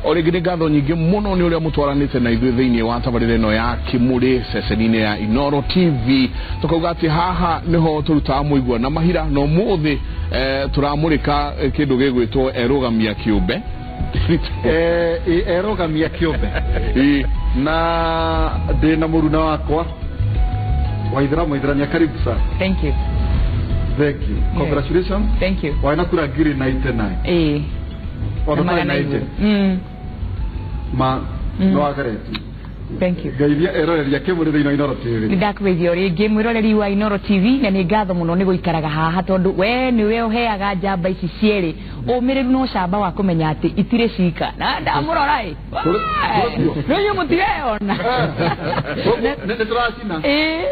Oregine gatho nyingi muno ni uria mutwaranite na ithuĩ thĩinĩ wa tabarĩra ĩno ya Kimuri ceceni-inĩ ya Inooro TV. Tukauga ati haha niho turutaga mũigua na mahira no muthi turamurika kindu gĩgwĩtwo erogamia kĩũmbe. Erogamia kĩũmbe. Na ndĩna mũruna wakwa Waithĩra karibu sana. Thank you. Thank you. Congratulations. Thank you. Waina kura ngiri 99. Ona 90. No agareti. Thank you. Gaithia eroreria Kimuri thĩinĩ wa Inooro TV. Ndakweithia ringi mwiroreri wa Inooro TV na nĩ ngatho mũno nĩ gũikaraga haha tondu we niwe uheaga njamba ici cierĩ ũmĩrĩru no camba wa kũmenya atĩ itirĩ cika na ndamũrora rĩu mũtireona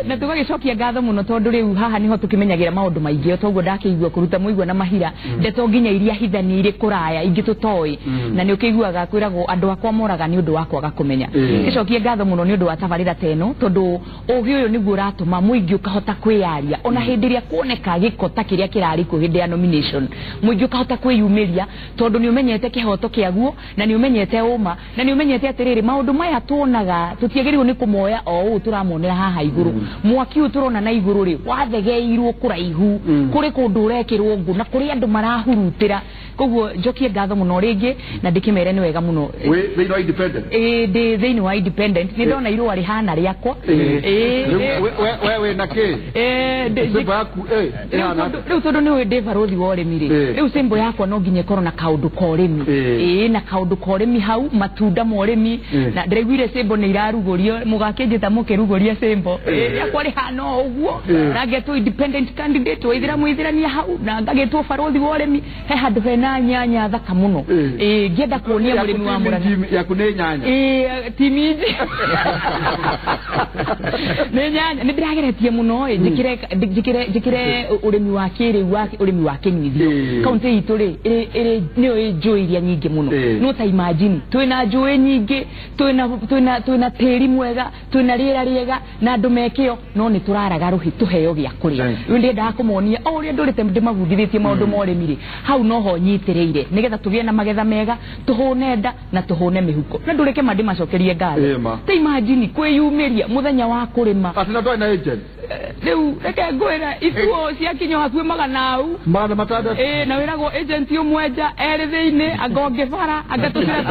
na tũgagĩcokia ngatho mũno tondu rĩu haha niho tũkĩmenyagĩra maũndũ maingĩ toguo ndakĩigua kũruta mũigua na mahira ndeto nginya iria hithani irĩ kũraya ingĩ tũtoĩ na nĩ ũkĩiguaga kwĩragwo andũ akwa moraga nĩ ũndũ wa kwaga kũmenya gĩcokia ngatho muno ni undu wa tabarĩra teno tondu ũgĩ ũyũ nĩguo ũratũma mũingĩ ũkahota kwĩyaria ona hĩndĩ ĩrĩa kuoneka gĩko ta kĩrĩa kĩrarĩ kuo hĩndĩ ya nomination mũingĩ ũkahota kwĩyumĩria tondu nĩ ũmenyete kĩhoto kĩaguo na nĩ ũmenyete ũma na nĩ ũmenyete atĩrĩrĩ maũndũ maya tuonaga tũtiagĩrĩirwo nĩ kũmoya o ũũ tũramonera haha igũrũ mwaki ũyũ tũrona na igũrũ rĩ wathegeirwo kũraihu kũrĩ kũndũ ũrekĩrwo ngũ na kũrĩ andũ marahurutĩra koguo njokie ngatho mũno rĩngĩ na ndĩkĩmere nĩ wega mũno thĩinĩ wa independent thĩinĩ wa independent nĩ ndona irũa rĩhana rĩakwa we na kĩ simbo yaku rĩu tondũ nĩ ndĩ barothi wa ũrĩmi rĩ rĩu simbo yakwa no nginya ĩkorwo na kaũndũ ka ũrĩmi na kaũndũ ka ũrĩmi hau matunda ma ũrĩmi na ndĩraiguire simbo nĩ irarugũrio mũgakĩnjĩta mũkĩrugũria simbo yakwa rĩhana ũguo na ngetwo independent candidate Waithĩra Mwĩthĩrania hau na ngagĩtwo barothi wa ũrĩmi he handũ hena nyanya thaka mũno ngĩenda kuonia mũrĩmi wa Mũrang'a yaku nĩ nyanya timiji nĩ nyanya nĩ ndĩrageretie mũno njĩkĩre ũrĩmi wa kĩrĩu wa ũrĩmi wa kĩnyuithio kaunti itũ rĩ nĩ njũĩ iria nyingĩ mũno no ta imagine twĩna njũĩ nyingĩ twĩna tĩri mwega twĩna rĩera rĩega na andũ mekĩo no nĩ tũraraga rũhi tũheo gĩa kũrĩa rĩu ndĩendaga kũmonia o ũrĩa ndũrĩte ndĩmabundithĩtie maũndũ ma ũrĩmi rĩ hau noho nyitĩrĩire nĩgetha tũgĩe na magetha mega tũhũne nda na tũhũne mĩhuko na ndũreke macokerie ngatho ta imagine kwĩyumĩria mũthenya wa kũrĩma atina ndoi na agent rĩu reke ngwĩra ituo ciakinya hakuhĩ magana au magana matandatũ na wĩragwo agent ũmwe nja erĩ thĩinĩ angonge bara angatũcira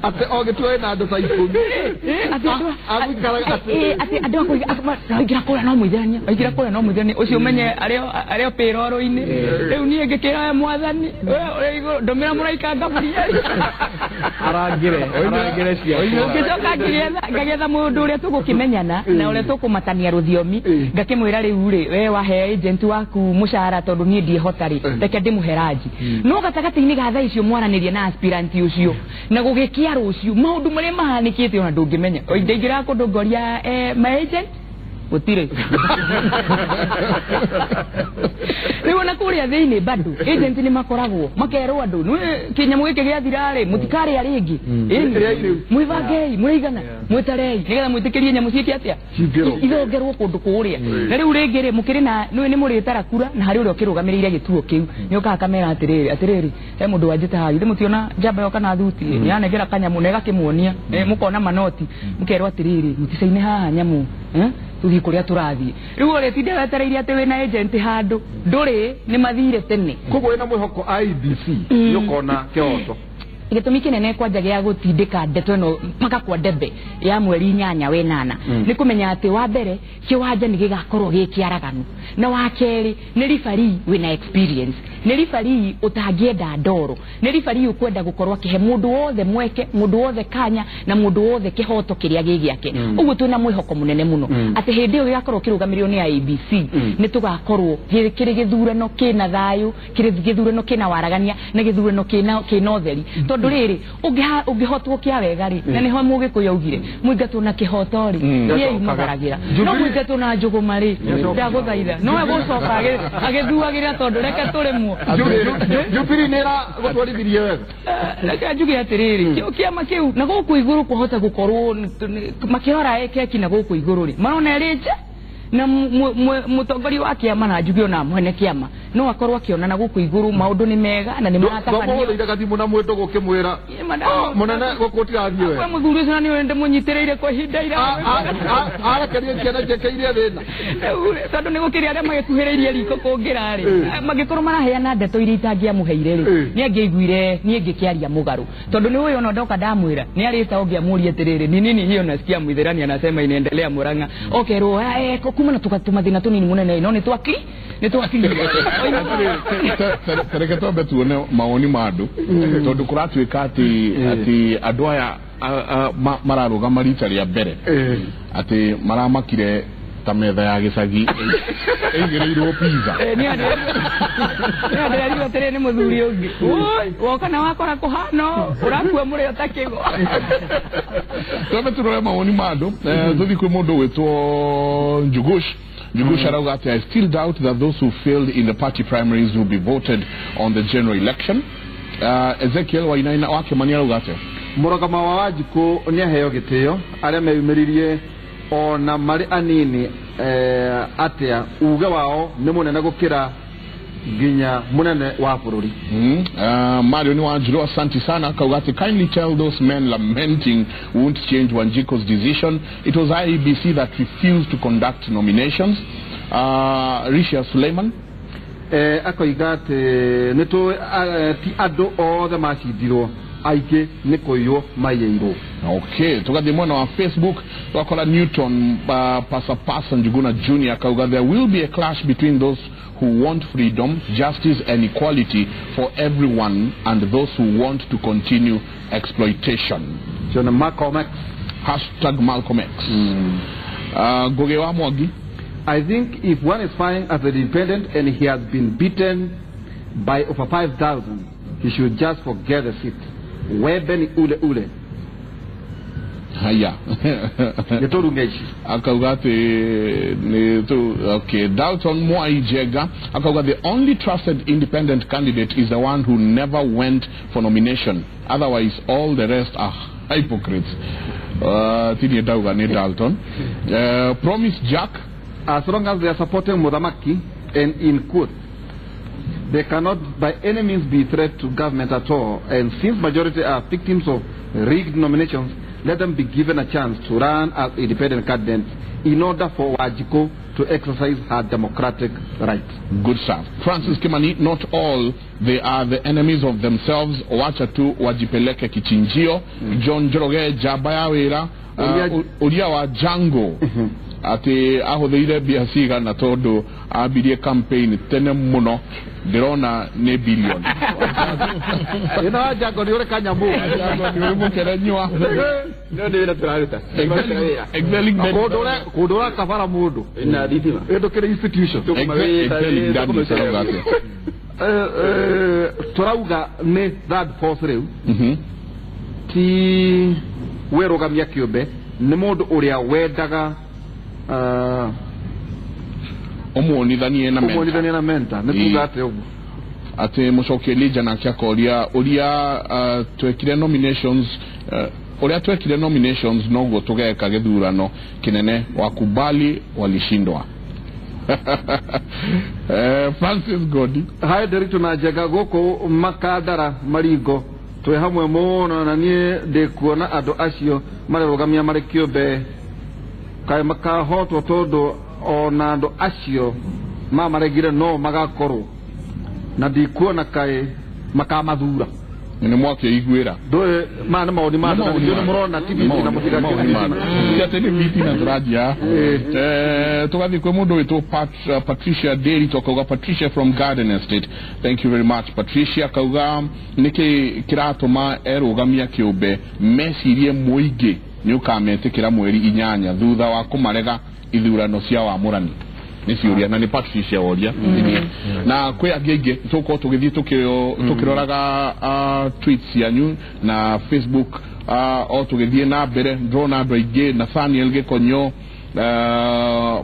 atĩ ogĩtuoĩ na andũ ta ikũmi atĩ andũ aingĩra kũrĩa no Mwĩthĩrania ũcio ũmenye arĩa pĩroro-inĩ rĩu niĩ ngĩkĩra mwathani ndũmĩra mũraika Gabriel arangĩre ciao ngĩcoka ngagetha mũndũ ũrĩa tũgũkĩmenyana na ũrĩa tũkũmatania rũthiomi ngakĩmwĩra rĩu rĩ we wahe agent waku mũcara tondũ niĩ ndiĩhota rĩ reke ndĩmũhe ranji no gatagatĩ-inĩ ga thaa icio mwaranĩria na aspirant ũcio na gũgĩkia rũciũ maũndũ marĩa mahanĩkĩte ona ndũngĩmenya ndaingĩra kũndũ ngoria ma agent gũtirĩ rĩu ona kũrĩa thĩinĩ bado agent nĩ makoragwo makerwo andũ kĩnyamũ gĩkĩ gĩathira rĩ mũtikarĩa rĩngĩ mwĩbangei mũrĩigana mwĩtarei nĩgetha mwĩtĩkĩrie nyamũ ciĩke atĩa ithongerwo kũndũ kũrĩa na rĩu rĩngĩ rĩ mũkĩrĩ na nĩ mũrĩtara kura na harĩ ũrĩa ũkĩrũgamĩrĩire gĩtuo kĩu nĩ ũkaga kamera atĩrĩrĩ he mũndũ wanjĩta haha githĩ mũtiona njamba yoka na thuti nĩyanengera kanyamũ na ĩgakĩmuonia mũkona manoti mũkerwo atĩrĩrĩ mũticaine haha nyamũ tũthiĩ kũrĩa tũrathiĩ rĩu ũrĩtinde wetereire atĩ wĩna agent handũ ndũrĩ nĩ mathire tene koguo wĩna mwĩhoko IEBC nĩũkona kĩhoto gĩtũmi kĩnene kwanja gĩa gũtindĩka ndeto ĩno mpaka kwa debe ya mweri 8 we 8 nĩ kũmenya atĩ wa mbere kĩwanja nĩ gĩgakorwo gĩ kĩaraganu na wa kerĩ nĩ referee wĩna experience nĩ referee ũtangĩenda ndoro nĩ referee ũkwenda gũkorwo akĩhe mũndũ wothe mweke mũndũ wothe kanya na mũndũ wothe kĩhoto kĩrĩa gĩ gĩake ũguo twĩna mwĩhoko mũnene mũno atĩ hĩndĩ ĩyo gĩgakorwo kĩrũgamĩrĩirwo nĩ IEBC nĩ tũgakorwo kĩrĩ gĩthurano kĩna thayũ kĩrĩ gĩthurano kĩna waragania na gĩthurano kĩna ũtheri tondũ rĩrĩ ũngĩhotwo kĩa wega rĩ na nĩho mũgĩkũyũ augire mũingatwo na kĩhoto rĩ niĩ imagaragĩra no mũingatwo na njũgũma rĩ ndagũthaitha no egũcoka agĩthuagĩra tondũ reke tũrĩmwo Jubilee nĩra gũtwarithirie wega reke njuge atĩrĩrĩ kĩama kĩu na gũkũ igũrũ kũhota gũkorwo makĩrora keki na gũkũ igũrũ rĩ marona rĩ nje na mutongori wa kiama na njugio na mwene kiama no akorwo akionana guku iguru maundu ni mega na ni matabanio no ndio kati muna mweto gukimwira munene gukutigathie we muthuri ucio ni wende munyitireire kwa hinda ira keria kiana chekeire thina tondu ni gukiria aria magikuhiriirie riko kungira ri magikorwo maraheana ndeto iria itangia muheire ri ni angiguire ni ngikiaria mugaru tondu ni uyu ono ndoka ndamwira ni arita ongiamuria tiriri ni nini hiyo nasikia mwitherani anasema inaendelea Murang'a okerwo kuma na tukatuma thina tunini munene ino ni twaki tereke tobe tuone maoni madu tondu kuratuika ati andu aya mararuga marita ria mbere ati maramakire ta metha ya gicagi eigireirwo pizza ni andira tere ni muthuri ungi woka na wakora kuhano urakua muri otakigo tobe turore maoni madu tuthi kwi mundu witwo Njugush arauga ati I still doubt that those who failed in the party primaries will be voted on the general election. Ezekiel Wainaina wake mani arauga ati Muragama wa Wanjiku ni aheo gitio aria meyumiririe ona mari anini atia uga wao ni munene gukira ginya munene wa bururi. Mario ni Wanjiru asante sana kauga ati kindly tell those men lamenting won't change Wanjiku's decision. It was IEBC that refused to conduct nominations. Risha Suleiman akoiga ati nito ti ado othe macidiro aige nikoyo mayeiro. Okay, tukathi mwana wa Facebook wakola Newton pasa Njuguna Junior kauga there will be a clash between those who want freedom, justice and equality for everyone and those who want to continue exploitation. Jona Malcolm X #Malcolm X. Gogewa Mwangi, I think if one is fine as an independent and he has been beaten by over 5,000, he should just forget the seat. Webeni ule haya yetorungeshi akauga ati ni tu okay. Dalton Mwaijega akauga the only trusted independent candidate is the one who never went for nomination, otherwise all the rest are hypocrites. Tini dauga ni Dalton. Promise Jack, as long as they are supporting Mudamaki and in quote they cannot by any means be threat to government at all, and since majority are victims of rigged nominations, let them be given a chance to run as independent candidates in order for Wanjiku to exercise her democratic rights. Good stuff. Francis Kimani, not all they are the enemies of themselves. Wacha tu wajipeleke kichinjio. John Joroge Jabaya Wera uria wa Jango ati ahuthiire biasiga na tondu abirie campaign tene muno ndirona ne billion ina Jango ni ore kanyamu ni ore mukerenywa no ndira turaruta excelling kudora kafara mundu ina ditima edo kire institution turauga ne that force reu ti werogamia kiumbe ni mundu uria wendaga omuonithanie na menta nituga ate ugu ati mucokelia na kiakoria uria twekire nominations uria twekire nominations nogo tugeka githurano kinene wakubali walishindwa. Francis Godi hai derito na jaga goko makadara marigo twe hamwe muno na nie de kuona ado acio marerogamia mari kiumbe kai makahotwo tondu ona ando acio maregire no magakorwo na ndikuona kai makamathura ni mwake igwira doe maana maoni mada ndio murona TV na muthika ya tene viti na dradia tugathi kwa mundu wetu Patricia Daily tokoga Patricia from Garden Estate. Thank you very much Patricia kauga niki kiratuma erugamia kiumbe mesirie muige nyukametikira mweri 8 thutha wa kumarega ithurano cia wa murani ni ciuria na ni Patricia oria na kwe agege tuko tugithie tukiroraga tweets yanyu na Facebook o tugithie na mbere ndrona andu aingi Nathaniel Gikonyo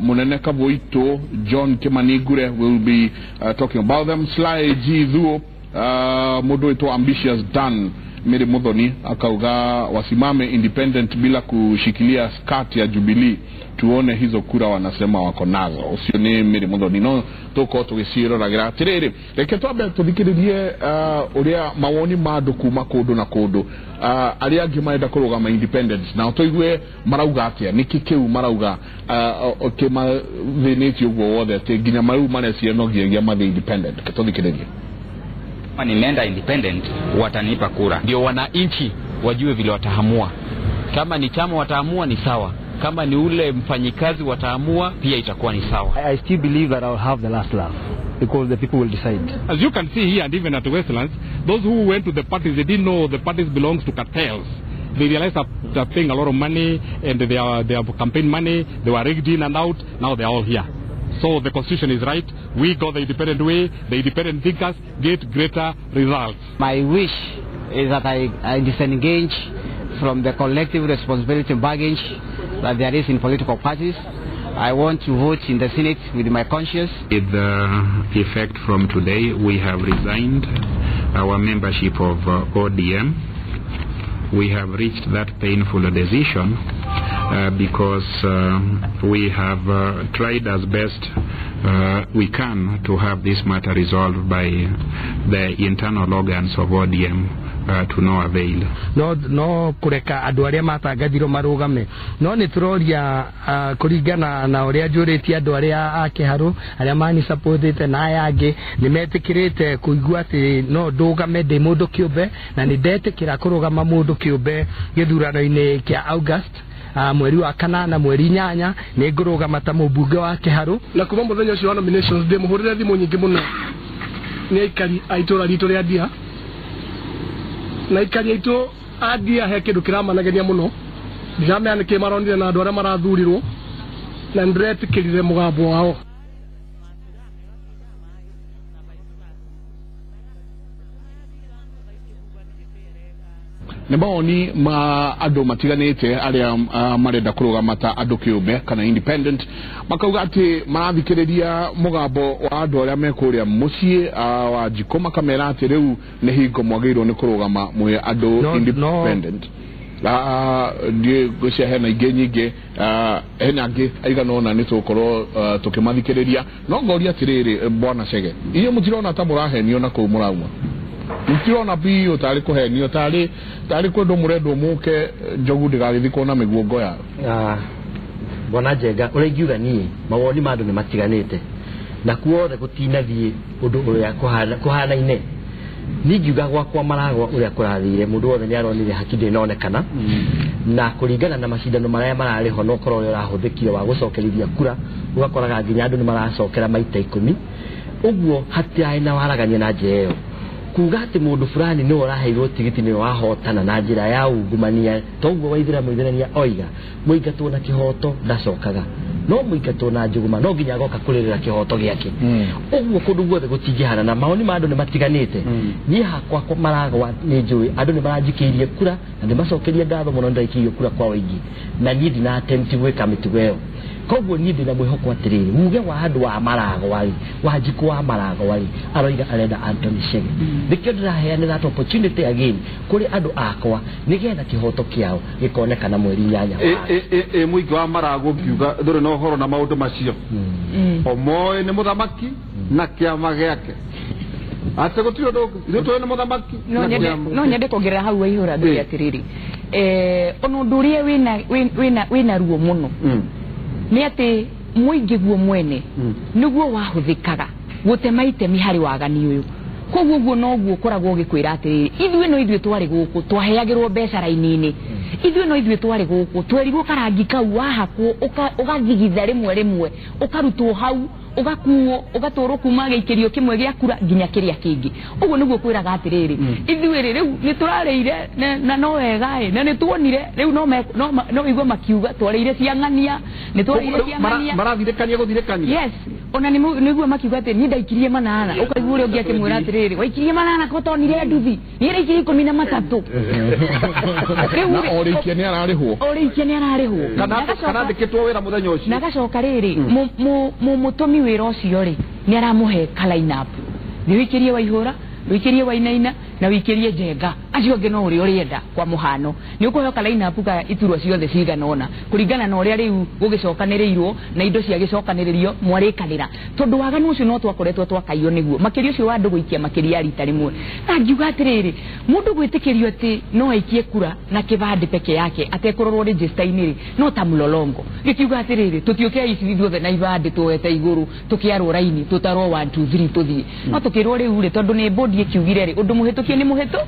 munene Kaboito John Kimanigure will be talking about them. Sly G Dhuo mundu wetu Ambitious Dan Mary Muthoni akauga wasimame independent bila kushikilia skati ya Jubilee, tuone hizo kura wanasema wako nazo. Ucio ni Mary Muthoni. No tuko tugicirora atiriri, reke twambe tuthikiririe uria mawoni ma andu kuma kundu na kundu aria angi marenda kurugama independence na tuigue marauga atia, niki kiu marauga okema thiniti uguo wothe ati nginya mau marecia no nginya mathe independent. Reke tuthikiririe. Nimeenda independent watanipa kura, ndio wananchi wajue vile watahamua. Kama ni chama wataamua ni sawa, kama ni ule mfanyikazi wataamua pia itakuwa ni sawa. I still believe that I'll have the last laugh because the people will decide. As you can see here, and even at Westlands, those who went to the parties, they didn't know the parties belongs to cartels. They realized that they're paying a lot of money and they have campaign money, they were rigged in and out, now they're all here. So the constitution is right, we go the independent way, the independent thinkers get greater results. My wish is that I disengage from the collective responsibility baggage that there is in political parties. I want to vote in the Senate with my conscience. With the effect from today, we have resigned our membership of ODM. We have reached that painful decision because we have tried as best we can to have this matter resolved by the internal organs of ODM. To no avail. No kureka andu aria matangathirwo marugame, no ni turoria kuringana na uria njuritie andu aria akiharu aria mani supportete na yangi ni metikirite kuigua ati no ndugame ndi mundu kiumbe, na ni ndetikira kurugama mundu kiumbe githurano-ini kia August mweri wa kana na mweri 8 ni ngurugama ta mubunge wa Kiharu. Na kuma muthenya ucio wa nominations ndi muhurire thimu nyingi muno ni aikari aitura ritu ria Ndia, na ikari aitu Ndia he kindu kiramanagenia muno ndiramenya niki maronire na andu aria marathurirwo na ndiretikirire mugambo wao. Ni maoni ma andu matiganite aria marenda kurugama ta andu kiumbe kana independent, makauga ati marathikiriria mugambo wa andu aria mekuria mucii wa Jiko, makamera ati riu ni hingo mwagirwo ni kurugama mwe andu independent. Ndiye gucia hena ingi nyingi hena angi aiganona ni tukorwo tukimathikiriria. No ngoria atiriri bwana Chege, iyo mutirona ta murahenio na ku murauma, mutirona bio tari kuhenio tari kwendu murendo muke njogu ndigagithikwo na miguongo ya bwana Njenga uria ngiuga ni mawoni ma andu ni matiganite na kuothe gutinathie undu uria kuhana-ine. Ni ngiuga gwakwa maragwa uria kurathire mundu wothe ni aronire hakiri inonekana na kuringana na macindano maria marariho no korwo uria urahuthikire wa gucokerithia kura ugakoraga nginya andu ni maracokera maita 10 uguo hatiae na waragania na njeo kuga ati mundu fulani ni uraheirwo tigiti ni wahotana na njira ya ungumania toguo waithira muithirania oiga muingatwo na kihoto ndacokaga no muingatwo na njuguma no nginya goka kuririra kihoto giake uguo kundu guothe gutingihana na maoni ma andu ni matiganite. Ni hakwa maragwa ni njui andu ni maranjikirie kura na ni macokeria ngatho muno ndaikirio kura kwa wingi na ni ndina attempt gwika mitugo iyo. Koguo ni ndina mwihoko atiriri muge wa andu wa maragwa wa Jiko wa maragwa aroiga arenda Anthony Chege nikio ndiraheanira that opportunity again kuri andu akwa nigetha kihoto kiao gikonekana mweri 8 muingi wa maragwa ngiuga nduri no horo na maundu macio omoe ni muthamaki na kiama giake ate gutiro ndo itwe ni muthamaki no nyende kuongerera hau wa ihura ndu atiriri ono ndurie wina ruo muno ni ati muingi guo mwene niguo wahuthikaga gutema itemi hari wagani uyu koguo guo no guo koragwo gikwira ati ithuĩ twari guku twaheagirwo mbeca raini-ini ithuĩ twari guku twerirwo karangi kau wahakwo ugathigitha rimwe ukarutwo hau ugakuo ugatwaro kuma gĩikĩrio kĩmwe gĩa kura nginya kĩrĩa kĩngĩ uguo nĩguo kwĩraga atiriri ithuĩ rĩu nĩ tũrareire na no wega na nĩ tuonire rĩu no igwe makiuga twareire ciang'ania nĩ twareire ciang'ania marathirikania gũthirikania. Yes, ona nĩguo makiuga atĩ niĩ ndaikirie 8 ũkaigua ũrĩa ũngĩ akĩmwĩra atiriri waikirie 8 ko tonire nduthi niĩ ndaikirie 13 rĩu orikia nĩ ararĩhwo kana ndĩkĩtwo wĩra mũthenya ũcio na gacoka rĩrĩ mũtũmi wĩra ũcio rĩ nĩ aramuhe ka line up nĩ wĩkirie Waihũra wĩkirie Wainaina na wikirie Njenga acio ngeno uri urienda kwa muhano ni ukuhoka line up ka iturwa ciothe cigana ona kuringana na uria riu gugicokaniriirwo na indo cia gicokaniririo mwarikanira tondu waganu ucio no twakoretwo twakaio niguo makiria ucio wa andu guikia makiria rita rimwe na ngiuga atiriri mundu gwitikirio ati no aikie kura na kibandi peke yake atekororwo register-ini ri no ta mulolongo gikiuga atiriri tutioke ici ithuothe na ibandi tuwete iguru tukiarwo raini tutaro 1 2 3 tuthie no tukirwo riu ri tondu ni bodi ikiugire ri undu muhitukie ni muhitu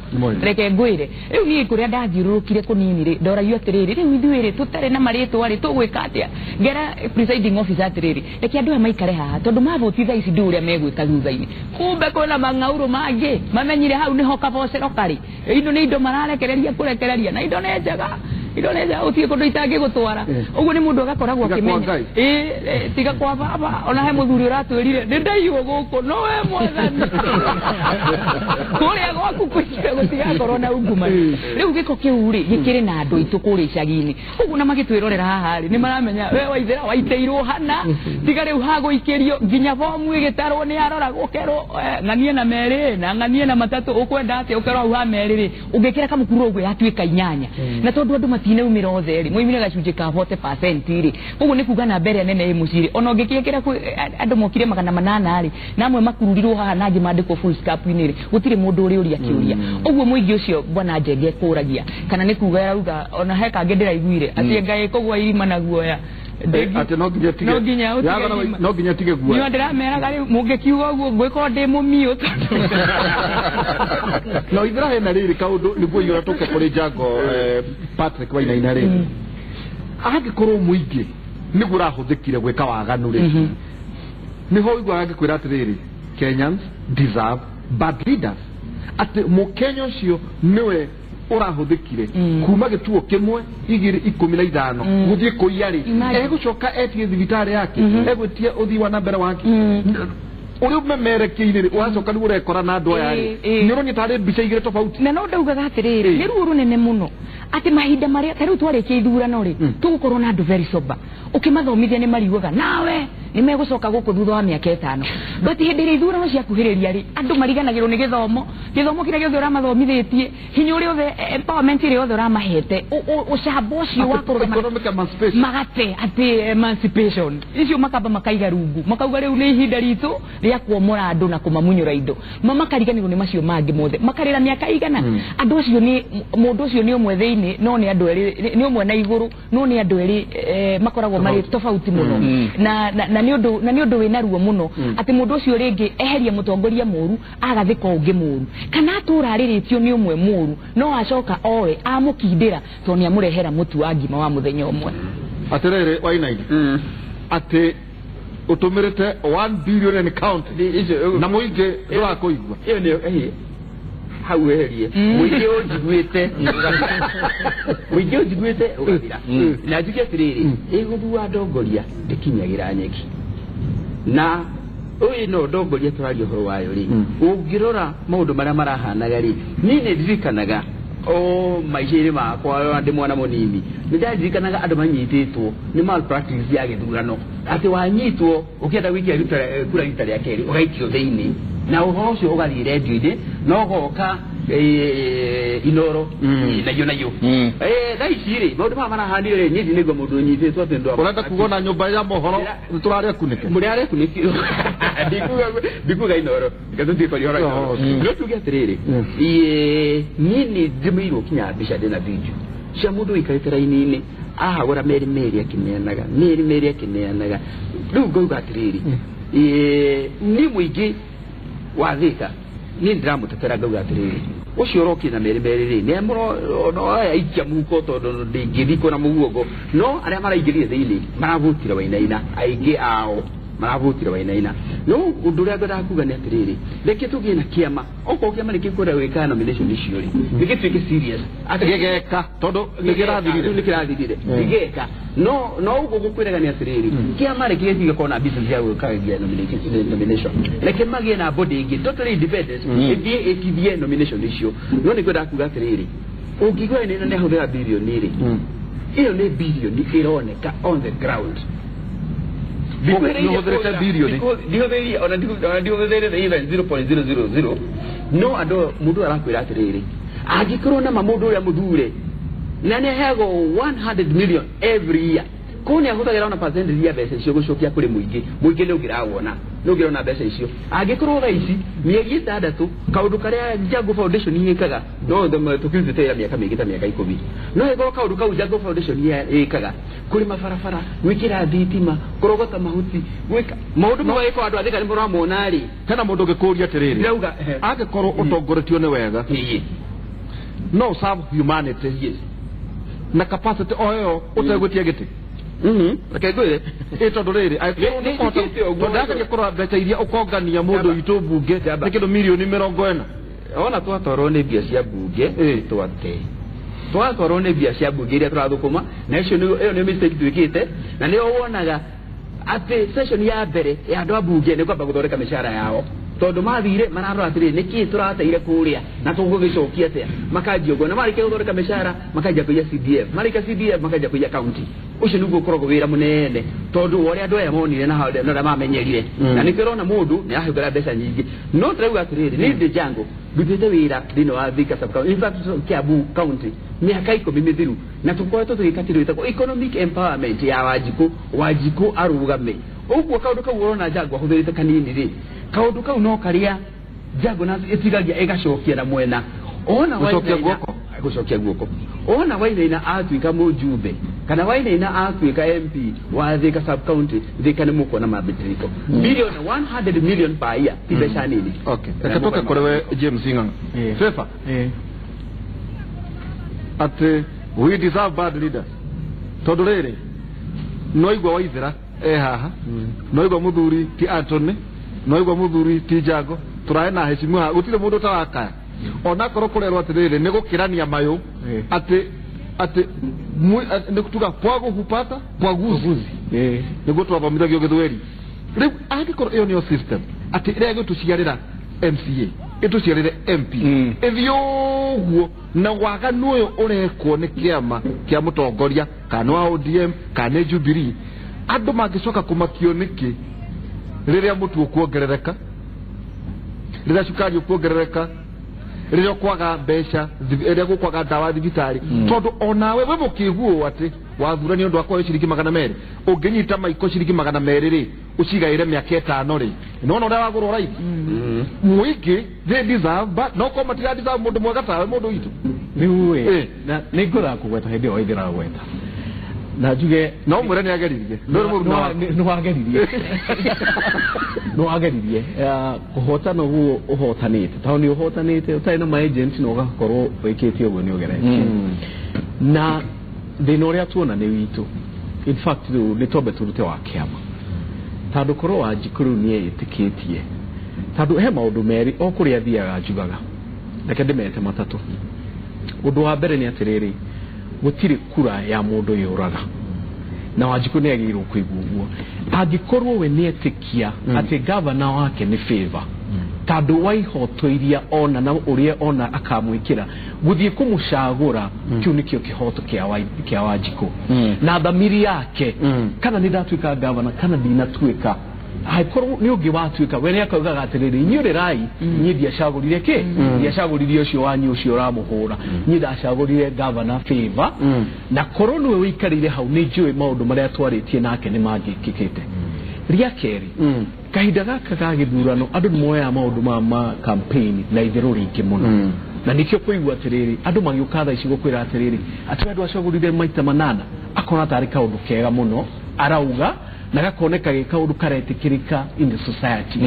reke ngwire riu ni kuria ndathiururukire kunini ri ndoragio atiriri riu ithuiri tutare na maritwa ri tugwika atia ngera presiding officer atiriri reke andu maikare haha tondu mavotitha ici ndu uria megwika thutha-ini kumbe kona mangauru mangi mamenyire hau niho kabocero kari indo ni indo mararekereria kurekereria na indo ne njega utie kundu itangi gutwara uguo ni mundu agakoragwo akimenya tiga kwa baba ona he muthuri uratwirire ni ndaiyo guku no we mwathani kuria gwaku kucire gutigakorwo na unguma riu giko kiu ri gikiri na andu itu kuria icagi-ini uguo na magitwirorera haha ri ni maramenya we waithira waiteirwo hana tiga riu hago ikirio nginya bomu igitarwo ni arora gukerwo ng'anie na meri na ng'anie na matatu ukwenda ati ukerwo hau ha meri ri ungikira kamukuru uguo yatuika inyanya na tondu andu matine umira otheri mwimire gacunje ka 40% ri uguo ni kuga na mbere nene muciri ona ungikira andu mokire 800 ri namwe makururirwo haha nangi mandiko full scap-ini ri gutire mundu uri uri akiuria uguo muingi ucio bwana Njenge kuragia kana ni kuga yauga ona he kange ndiraiguire ati ngai kogwa irima na guoya ati no nginya tige guoya ni ndiramera gari mungikiuga uguo ngwiko ndi mumio no ithira hena riri kaundu niguo yura toke kuri Jago Patrick Wainaina ri angikorwo muingi niguo urahuthikire gwika waganu ri niho igwa angikwira atiriri Kenyans deserve bad leaders ati mukenya ucio niwe urahuthikire kuma gituo kimwe 215 guthie kuiari egucoka etie thibitari yake egwetie uthi wa nambere wake uri umemerekeire wacoka ni urekora na andu aya ni uroni tare mbica igire tofauti na no ndaugaga atiriri ni ruo runene muno ati mahinda maria tariu twarikia ithurano ri tugukorwo na andu very sober ukimathomithia ni mariugaga nawe ni megucoka guku thutha wa miaka 5 but hindi ri ithurano cia kuhiriria ri andu mariganagirwo ni githomo kiria giothe uramathomithitie hinya uria othe empowerment iria othe uramahete ucamba ucio wakorwo magate ati emancipation icio makamba makaiga rungu makauga riu ni ihinda ritu ria kuomora andu na kumamunyura indo makariganirwo ni macio mangi mothe makarira miaka igana andu ucio ni mundu ucio ni umwe thiini no ni andu eri ni umwe na iguru no ni andu eri makoragwo mari tofauti muno na ni undu wina ruo muno ati mundu ucio ringi eheria mutongoria muru agathika ungi muru kana turariritio ni umwe muru no acoka owe amukindira to ni amurehera mutu wa ngima wa muthenya umwe atirere Wainaina ati utumirite 1 billion and count na muingi ndurakuigwa iyo ni hau eherie muingi ujiguite ugathira na njuge atiriri iguthuwa ndongoria ndikinyagira nyeki na uyu no ndongoria turario horo wayo ri ungirora maundu maria marahanaga ri ni ndirikanaga maiciri makwa ndi mwana munini ndirikanaga andu manyititwo ni malpractice ya githurano ati wanyitwo ukienda wikia kura rita ria keri ugaikio thiini na uhoro ucio ugathii radio-ini no goka inoro nayo thaiciri maundu maya marahanire nyithi niguo mundu unyititwo ati ndu urenda kugona nyumba ya mohoro turare kunike muriare kunikio ndikuga inoro gazuti kwa yora no tuge atiriri nini ndimirwo kinya mbica ndina video cia mundu ikarite raini-ini ahagura meri akineanaga riu ngauga atiriri ni muingi wa Thika ni ndiramutetera ngauga atiriri ucio roki na meri ri ni muro no aikia muko tondu ndingithiko na muguogo no aria maraingirire thiini maravutira Wainaina aingi ao maravutira Wainaina no undu ria ngenda kuga ni atiriri reke tugie na kiama oko kiama ni kikura weka nomination icio ri reke tuike serious atigegeka tondu nikirathirire igeka no ugo gukwiraga ni atiriri kiama reke tiga kona business ya gwikagia nomination reke magie na body ingi totally independent ithie nomination icio no ni ngenda kuga atiriri ungigwa ni nene huthira bilioni ri iyo ni bilioni ironeka on the ground no hudrete bilioni diho ona diho the even 0.000 no ando mundu arakwira atiriri agikorwo na mamundu uria muthure na ne hego 100 million every year kone ahuthagira ona percentage ya mbeca icio gucokia kuri muingi ni ugirawona ni ugirona mbeca icio agikorwo gaici mieri 6 kaundu karia Jago Foundation yikaga no tukizitera miaka mingi ta miaka 10 no hego kaundu kau Jago Foundation yikaga kuri mafarafara gwikira thitima kurogota mahuti gwika maundu maweko andu athika ni muramona ri kana mundu ngikuria atiriri ndauga agikorwo utongoretio ni wega no serve humanity na capacity oyo utegwitia giti akegwire tondu riri ndakage korwo mbeca iria ukongania mundu itu mbunge ni kindu milioni 40 ona twatwarwo ni mbia cia mbunge twatwarwo ni mbia cia mbunge iria turathukuma na icio ni mistake twikite na ni wonaga ati session ya mbere ya andu a mbunge ni kwamba guthondeka mishahara yao tondu mathire mararora atiri niki turateire kuria na tungugicokia atia makanjia ugo na marike guthondeka mishahara makanjia kuya CDF marike CDF makanjia kuya county ucio niguo korwo wira munene tondu wori andu aya monire na haude na mamenyerire na nikirona mundu ni ahigura mbeca nyingi no trauga atiriri ni ndi Jango ndutite wira thino wa Thika sub county in fact Kiambu county miaka 10 mithiru na tukoretwo tugikatiro itako economic empowerment ya Wanjiku arugame uguo kaundu kau urona Jango ahuthirite kanini ri kaundu kau no karia Jango na itigagia egacokia na mwena ona gucokia guoko ona Wainaina atuika mujumbe kana Wainaina atuika MP wa Thika sub county Thika ni muko na mabitiriko million 100 million per year tibesha nini okay ekatoka korewe James Ng'ang'a Fefa ate we deserve bad leaders tondu riri noigwa Waithira haha noigwa muthuri ti Anthony noigwa muthuri ti Jango turae na heshima gutire mundu tarakaya ona korwo kurerwo atiriri ni gukirania mayo ati ni kutuga pwago hupata pwaguzi ni gutwathomithagio Githweri riu angikorwo iyo niyo system ati ria gutuciarira MCA ituciarire MP ithioguo na waganu uyu urekwo ni kiama kia mutongoria kana wa ODM kana Jubilee andu mangicoka kumakio niki riria mutu ukuongerereka riria cukari ukuongerereka riria kwaga mbeca riria gukwaga dawa thibitari tondu onawe we mukiguo ati wathurani undu akwa ciringi 200 unginyita maiko ciringi 200 ri ucigaire miaka 5 ri nona uria wagurwo right muingi they deserve but no ko matira deserve mundu mwega tawe mundu witu niwe na ningura kugweta hindi o ithira gweta na juge no mwere ni ageririe no ageririe kuhotana huo uhotanite tauni uhotanite utaina ma agent no gakorwo wikiti ugo ni ugerete na thinoria tuona ni witu in fact ni tobe turute wa kiama tondu korwo Wanjikuru ni etikitie tondu he maundu meri o kuria thiaga njugaga reke ndimete matatu undu wa mbere ni atiriri gutiri kura ya mundu yuraga na Wanjikuru ni agirwo kuiguo angikorwo we ni etikia ati governor wake ni favor tondu waihoto iria ona na uria ona akamwikira guthie kumucagura kiu nikio kihoto kia Wanjikuru na thamiri yake kana ni ndatuika governor kana ndinatuika aikorwo ni ungi watuika we ni akaugaga atiriri nyure rai nyi ndiacagurire ki ndiacagurire ucio wanyu ucio ramuhura nyi ndacagurire governor favor na korwo niwe wikarire hau ni njui maundu maria twaritie nake ni mangikikite ria keri kahinda gaka ga githurano andu ni moya maundu ma campaign na ithiru ringi muno na nikio kuigua atiriri andu magiuka tha ici gukwira atiriri ati andu acagurire maita 8 akona tari kaundu kega muno arauga na gakoneka gikaundu karetikirika in the society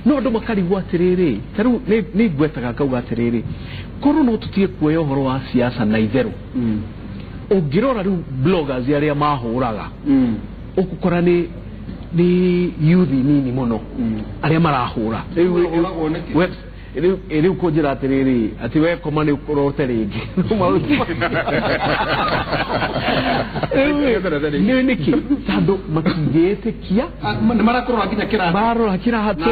no andu makarigwa atiriri taru ni gwetaga kauga atiriri korwo no tutie kuoya uhoro wa siasa na itheru ungirora riu bloggers aria mahuraga ukukora ni youth nini muno aria marahura riu kunjira atiriri ati we koma ni urote ringi ni niki tondu makigetikia marakorwo nginya kira hatu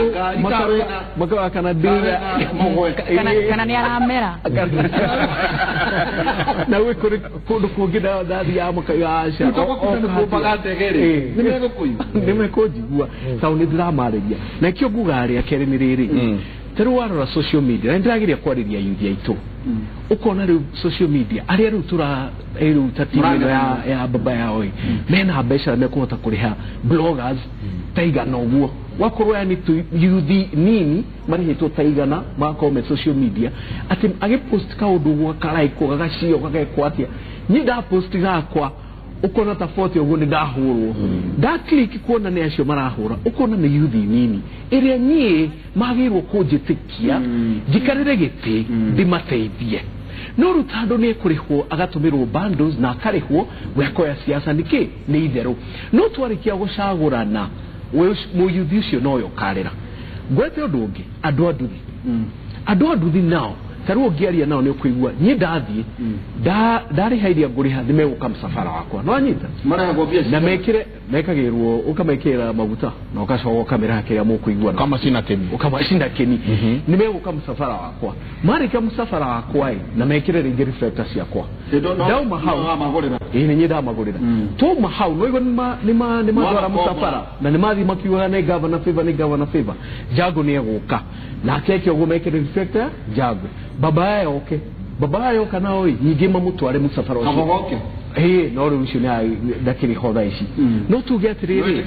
makara kana dira kana ni aramera na we kundu kungida dathi ya makayasha nimekujigua sauni drama regia na kio nguga aria keri ni riri teru warora social media na ndirageria kwariria youth yaitu ukona riu social media aria riu tura riu tatino ya baba yao mena mbeca na kuhota kuriha bloggers taigana uguo wakorwo yani tu youth nini marihitwo taigana makome social media ati agipost ka undu gwa karaiko gagacio gagekwatia ni da post gakwa ukona tofauti uguo ni ndahurwo da click kuona ni acio marahura ukona ni youth nini iria nie magirwo kunjitikia jikarire giti ndimateithie no rutando ni kurihwo agatumirwo bundles na akarihwo gwekoya siasa niki ni itheru no twarikia gucagurana we mu youth ucio noyo karira gwete undu andu aduthi nao taruo giaria nao ni kuigua ni ndathie ndari haidia nguriha thimeguka msafara wakwa no anyita mara gobia na mekagirwo ukamekera maguta na ukacoka kamera yake ya mukuigua kama sina keni nimeguka msafara wakwa mari kama msafara wakwa na mekire ringi reflectors yakwa dauma hau magorera ni nyida magorera to mahau no igo ni dwara msafara na ni mathi makiuga na governor favor jago ni eguka na keke ugumekire reflector jago baba yayo kana oi yigima mutware musafara ucio kabogoke no rucio ni dakiri hoda ici no tugetiriri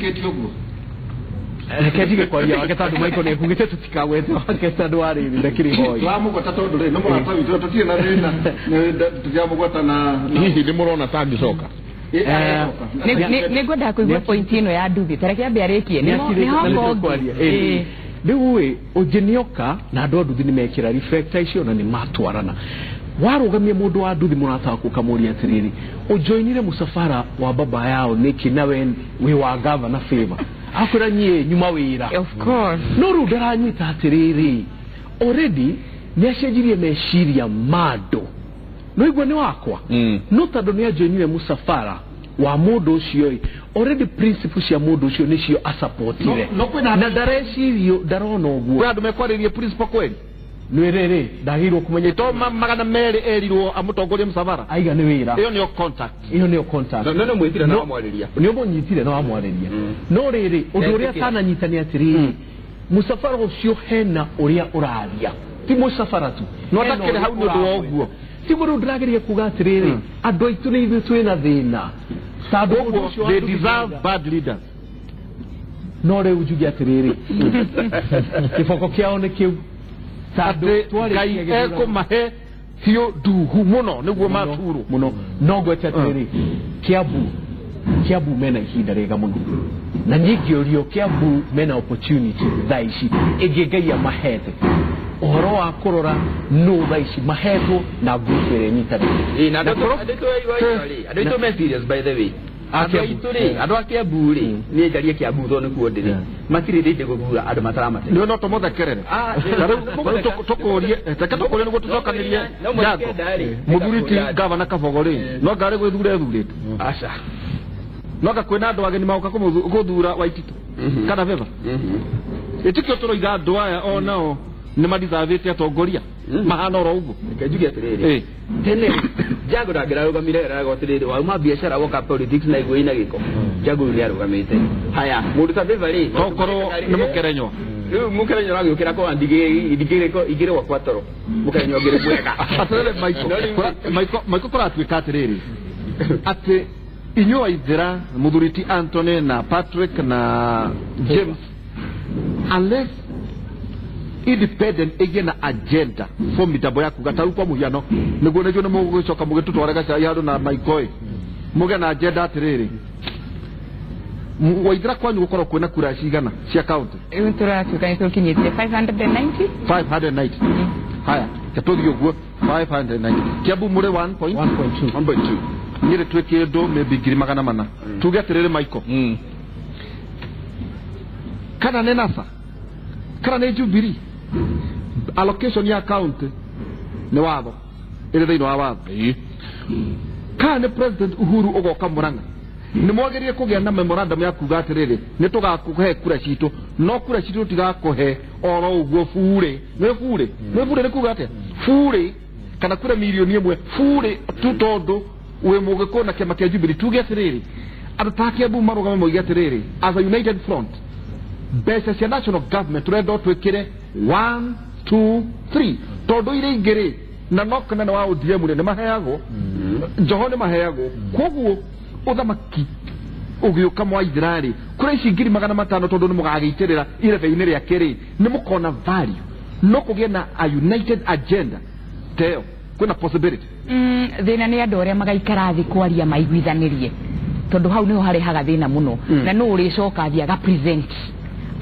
rekejige kwa ya wakati Michael ne kugite tutikawete wakati ndwari ndakiri hoi twamugota tondu ri no murata witu tutie na rina tutyamugota na hihi ndi murona tangi soka ni ngoda kuigua point ino ya nduthi tareke ambe arekie ni hongo ndiwe ujenioka na andu nduthi ni mekira reflector icio na ni matwarana warugamia mundu wa nduthi murata kukamuria atiriri ujoinire musafara wa baba yao niki nawe we wa governor favor akura nyie nyuma wira of course no rudaranyita atiriri already niacejirie meshiria mado no igwe ni wakwa no tando ni ajoinire musafara wa mundu ucio already principles ya mundu ucio nicio asupportire na darecirio darona uguo kwa ndumekwaririe principle kweli nwerere ndagirwo kumenya to magana meri erirwo amutongorie musafara aiga ni wira iyo niyo contact no mwitire na wamwariria niyo munyitire na wamwariria no riri undu uria sana nyitani atiri musafara ucio hena uria uraria ti musafara tu no atakire hau ndu wa uguo ti mundu ndirageria kuga atiriri andu aitu ni ithu twina thina tado they deserve bad leaders no re ujugi atiriri kifoko kiao ni kiu ate kai eko mahe hiyo duhu muno niguo maturu muno no gwete atiriri Kiabu mena ihinda rega muno na nyingiorio Kiabu mena opportunity thaici igigeia mahete uhoro wa kurora no thaici mahetwo na ngufere nyitani na ndo me serious by the way adu Kiabu ri ni jarie Kiabu tho ni kuondire matiri rinde gugura adu mataramate no to mother kerere tokorie takatokorie ngo tutokanirie jago muduriti governor Kabogori no gare gwithura thurite acha noga kwena andu ageni mauka kuthura Waititu kana Favor itikio turoiga andu aya onao ni madizavite atongoria mahana ro uguo kejuge atiriri tene jago ndagira rugamire rago atiriri wa ma biashara woka politics na igwe ina giko jago ni arugamite haya mundu ta Favor ri okoro ni mukerenyo mukerenyo rangi ukira ko ndigire ko igire wa kwatoro mukerenyo ngire bwega atiriri Michael kora atwika atiriri ati inyo aidera muduriti Anthony na Patrick na James unless independent again agenda for mitambo ya kugataru kwa muhiano niguo nejo ne mugucoka mugitutwaraga cai handu na Michael muge na agenda atiriri waidera kwanyu gukorwo kwina kura cigana cia county turatuka nitukinyitie 590 haya katothio guo 590 Kiambu muri 1.2 nyire tweke ndo maybe ngiri magana mana tuge atiriri Michael kana ne nasa kana ne Jubilee allocation ya account ne watho ire thino wa watho kana president Uhuru ugoka Muranga ni mwagerie kugia na memorandum ya kuga atiriri ni tugakuhe kura citu no kura citu tigakuhe oro uguo fure ni kuga atia fure kana kura milioni imwe fure tutondo we mugeko na kema kia Jubilee tuge atiriri atake abu maruga moiga atiriri as a united front best as national government turendo twikire one 2 3 tondu ire ingiri na nokana na wa ODM ne maheagwo Njoho ne maheagwo koguo uthamaki ugiuka mwa Israeli kura ici 500 tondu ni mugagiitirira irebe-ini ria kiri ni mukona value no kugia na a united agenda teo kuna possibility thina ni andu aria magaikara thi kwaria maiguithanirie tondu hau niho harehaga thina muno na no uricoka thi aga present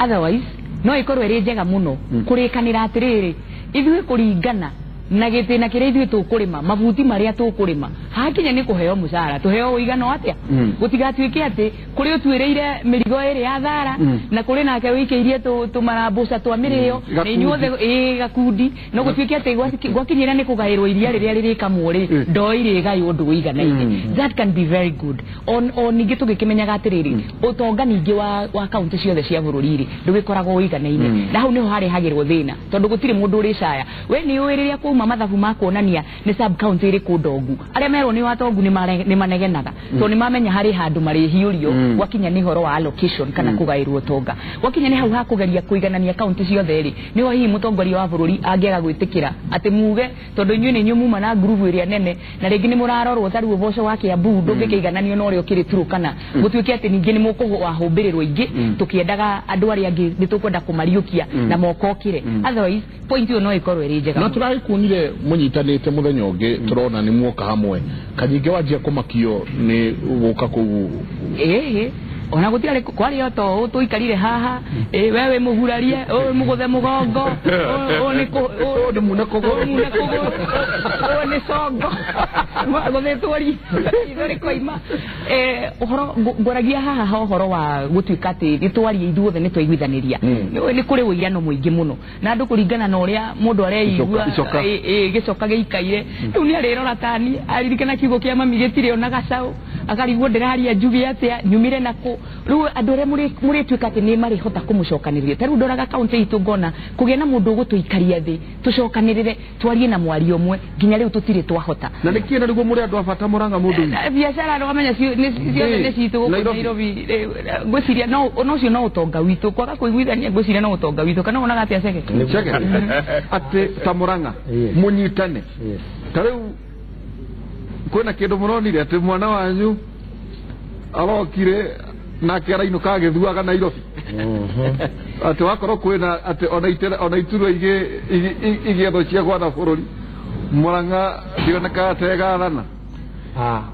otherwise no ikorwo iri njega muno kurikanira atiriri ithuĩ kuringana na gitina kiria ithuĩ tukurima mabuti maria tukurima hakinya ni kuheo mucara tuheo uigano atia gutigatuike ati kuri utwireire mirigo iri ya thara na kuri nake wikiirie tumarambuca twa mirio ni inyuothe gakundi no gutuike ati gwakinyira ni kugairwo iria riria ririkamwo ri ndoire gai undu uiganaine that can be very good on ningi tugikimenyaga atiriri utonga ningi wa kaunti ciothe cia bururi ri ndugikoragwo uiganaine na hau niho harehagirwo thina tondu gutiri mundu uri caya we ni uiriria kuma mathabu makuonania ni sub county iri kundongu aria merwo ni watongu ni manegenaga to ni mamenya hari handu mari hiurio gwakinya ni horo wa allocation kana kugairwo tonga gwakinya ni hau ha kugeria kuiganania county ciothe ri ni ho hi mutongoria wa bururi angiaga gwitikira ati muge tondu inyu ni nyumuma na group iria nene na ringi ni murarorwo taru uboco wa Kiambu ndungikigananio no ri okiri turu kana gutuike ati ningi ni mukuhumbirirwo ingi tukiendaga andu aria angi ni tukwenda kumariukia na mokokire otherwise point yo no ikorwo iri njega na turai kunire munyitanite muthenya ungi turona ni muoka hamwe kanyinge wajia kumakio ni guka ku ona gutiare kwari oto tuikarire haha wewe muhurarie muguthe mugongo ni munako ni songo guthe twari ithori koima uhoro ngoragia haha uhoro wa gutuika ati nitwari ithuothe ni twaiguithaniria ni kuri uirano muingi muno na andu kuringana na uria mundu areigua gicoka giikaire riu ni arirora tani aririkana kiugo kia mami gitire ona gacau akarigwo ndiraria njugi atia nyumire nako riu andu aria muri tuika ati ni mari hota kumucokaniria taru ndoraga kaunti itu ngona kugia na mundu gutuikaria thi tucokanirire twarie na mwari omwe nginya riu tutire twahota na nikiena rigu muri andu afata Murang'a mundu biashara ndo amenya ni citu guku Nairobi ngwiciria no cio no utonga witu kwaga kuiguithania ngwiciria no utonga witu kana onaga atia ceke ati ta Murang'a munyitane tariu kwena kindu muronire ati mwana wanyu arokire na keraino kagithuaga Nairobi ati wakorwo kwena ati ona ituro igietho cia gwatha bururi Murang'a ndioneka tegathana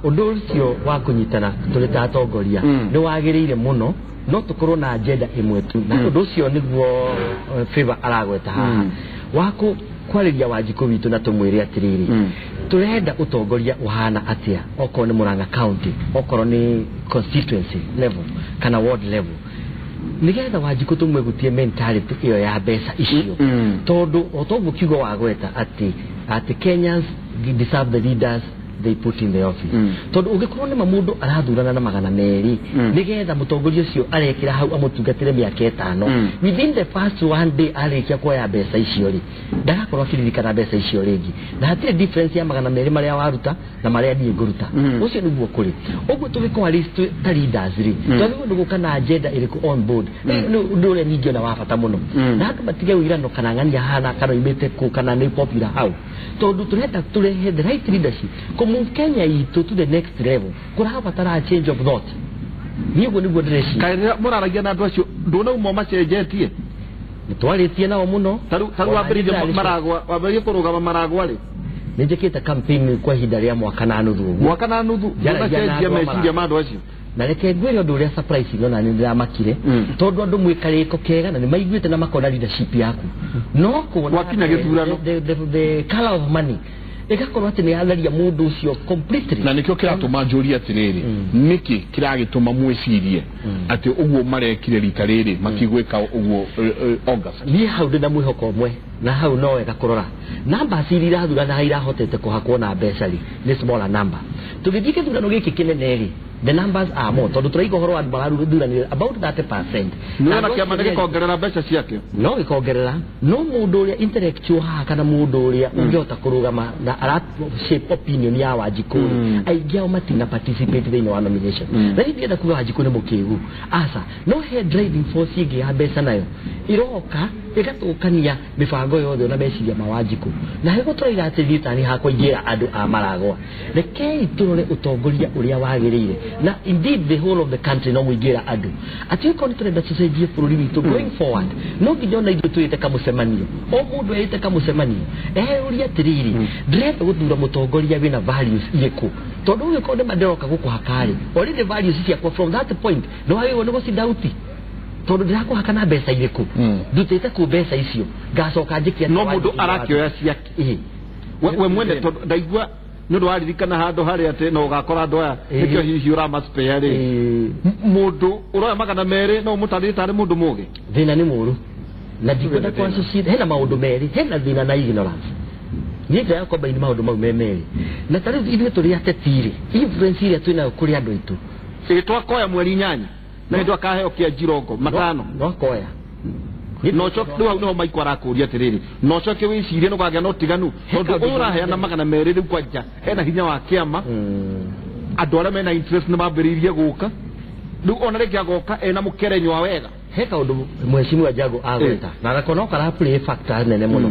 undu ucio wa kunyitana tuli ta atongoria ni wagiriire muno no tukorwo na agenda imwe tu na undu ucio niguo favor aragweta haha waku kwariria Wanjiku witu na tumwire atiriri turenda utongoria uhana atia okorwo ni Murang'a county okorwo ni constituency level kana ward level nigetha Wanjiku tumwegutie mentality iyo ya mbeca icio tondu otongu kiugo wagweta ati Kenyans deserve the leaders they put in the office tondu ungikorwo ni mundu arathurana na magana meri nigetha mutongoria ucio arekira hau amutungatire miaka 5 within the first one day arekia kuoya mbeca icio ri ndagakorwo akiririkana mbeca icio ringi na hatire difference ya magana meri maria waruta na maria ndie nguruta ucio niguo kuri uguo tugikwa list ta leaders ri tondu ndugu kana agenda iriku on board ndure ningi na wafata muno na haka batige wirano kana ngania hana kana imete ku kana ni popular hau tondu turenda turehe the right leadership Kenya itu to the next level kurabatara change of thought nigo nigo dreshi kaira muraragia na andu acio ndona umo macenjetie nitwaritie nao muno taru wambiririe maragwa wambiririe kurugama maragwa ri ninjikita campaign kwa ihinda ria mwaka na nuthu jana cenjia meciria ma andu acio na reke ngwire undu uria surprise ngona ni ndiramakire tondu andu mwikariko kega na ni maiguite na makona leadership yaku no kuona wakinya githurano the color of money igakorwo ati ni atheria mundu ucio completely na nikio kiratuma njuria atiriri niki kiragituma mwicirie ati uguo marekire rita riri matigwika uguo August ni hau ndina mwihoko omwe na hau no wega kurora namba cirira hathurana irahotete kuhakwo na mbeca ri ni smaller number tugithike thurano giki kinene ri the numbers are more tondu turaiga horo andu mararuthuranira about 30% na kiama gikongerera mbeca ciake no gikongerera no mundu uria intellectual ha kana mundu uria ungiota kurugama na arat shape opinion ya Wanjiku aigia matina participate thiini wa nomination na hindi enda kuga Wanjiku ni mukigu asa no head driving force igi ya mbeca nayo iroka igatukania mibango yothe na meciria mawanjiku na hego tũraiga atĩ thitani hakũingĩra andũ a Maragwa rekei tũrore ũtongoria ũrĩa wagĩrĩire na indeed the whole of the country no mũingĩra andũ atĩ ko nĩ tũrenda tũcenjie bũrũri witũ going forward no nginya ona ithuĩ twĩte kamũcemanio o mũndũ eitĩ kamũcemanio eheũria atĩrĩrĩ ndĩrenda gũthura mũtongoria wĩna values irĩkũ tondũ ũyũ ko nĩ manderoka gũkũ hakari already values ciakwa from that point no wagĩrĩirwo nĩ gũcindauti tondu ndirakũhaka na mbeca irĩkũ ndutĩte kũ mbeca icio ngacoka njĩkia no mũndũ arakĩoya ciake we mwende tondu ndaigua nĩ ũndũ waririkana handũ harĩa atĩ no ũgakora andũ aya nĩkĩo hihi ũramaspea rĩ mũndũ ũroya magana merĩ no ũmũtarĩte arĩ mũndũ mũgĩ thĩna nĩ mũru na ndikwenda kwa associate hena maũndũ merĩ hena thĩna na ignorance niĩ ndĩrenda kombaini maũndũ mau me merĩ na ta rĩu ithuĩ tũrĩ atetirĩ influence ĩrĩa twĩnayo kũrĩ andũ aitũ twakoya mweri 8 na ndio akaheo kia jirongo matano no koya no choke ndio no maiko arakuria atiriri no choke wicirie no kwagĩa no tiganu tondu uraheana magana merĩ rĩu kwanja ena hinya wa kĩama andũ arĩa mena interest nĩ mambĩrĩirie gũka rĩu ona rĩngĩ agoka ena mũkerenywa wega he kaũndũ mheshimiwa Jago agwĩta na nakona kara play factor nene mũno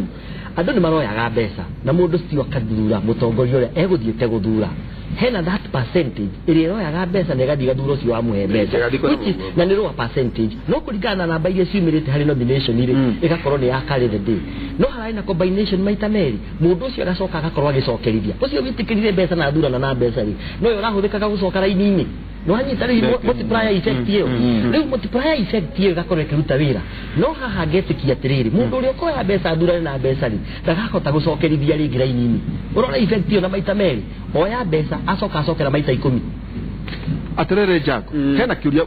andũ nĩ maroyaga mbeca na mũndũ cio akathura mũtongoria ũrĩa egũthiĩte gũthura hena that percentage ĩrĩa ĩroyaga mbeca na ĩgathiĩ gathuro cio wa mũhe mbeca na nĩ roa percentage no kũringana na namba iria ciumĩrĩte harĩ nomination irĩ ĩgakorwo nĩ ya carry the day no harĩ na combination maita merĩ mũndũ ũcio agacoka agakorwo agĩcokerithia ũcio wĩtĩkĩrire mbeca na athura na mbeca rĩ no yo ũrahũthĩkaga gũcoka raini-inĩ no hanyita rĩu multiplier effect ĩyo rĩu multiplier effect ĩyo ĩgakorwo ĩkĩruta wĩra no haha ngetĩkia atĩrĩrĩ mũndũ ũrĩa ũkoya mbeca athura na mbeca rĩ ndagahota gũcokerithia rĩngĩ raini-inĩ ũrona effect ĩyo na maita merĩ oya mbeca acokera maita 10 atirere Jago hena kiuria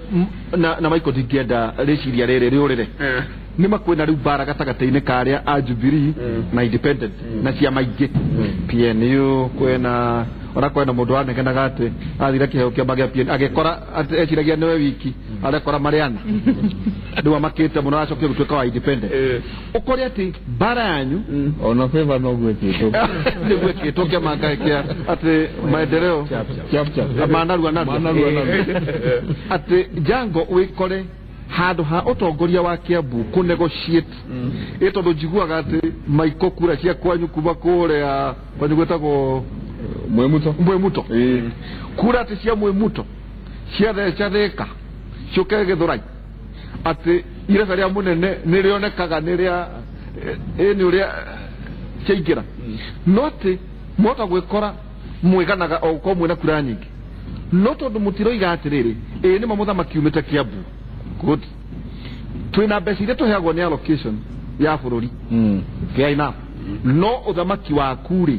na maiko ndingĩenda rĩciria rĩrĩ rĩũrĩre nĩ makwĩna rĩu bara gatagatĩ-inĩ karĩa a Jubilee na independent na ciama ingĩ PNU kwĩna ona kwĩna mũndũ wanegenaga atĩ athire kĩheo kĩama gĩa PNU agĩkora eciragia nĩwe wiki arekora mariana rĩu amakĩte mũno acokia gũtuĩka wa independent ũkore atĩ bara yanyu ona favor no gwĩkĩtwo nĩ gwĩkĩtwo kĩama gĩa atĩ maendeleo manarua atĩ Jago wĩkore handũ ha ũtongoria wa Kiambu ku negotiate ĩtondũ njiguaga atĩ maiko kura cia kwanyu kuma kũrĩa kwanyu gwĩtagwo Mwĩmuto kura atĩ cia Mwĩmuto cia Thika ciũke Gĩthũrai atĩ irebe rĩa mũnene nĩ rĩonekaga nĩ rĩa nĩ ũrĩa ciaingĩra no atĩ mwota gwĩkora mwĩganaga o kwa mwĩna kura nyingĩ no tondũ mũtiroiga atĩrĩrĩ nĩ mamũthamaki umĩte Kiambu good twina mbeca iria tũheagwo nĩ allocation ya bũrũri fair enough no ũthamaki waku rĩ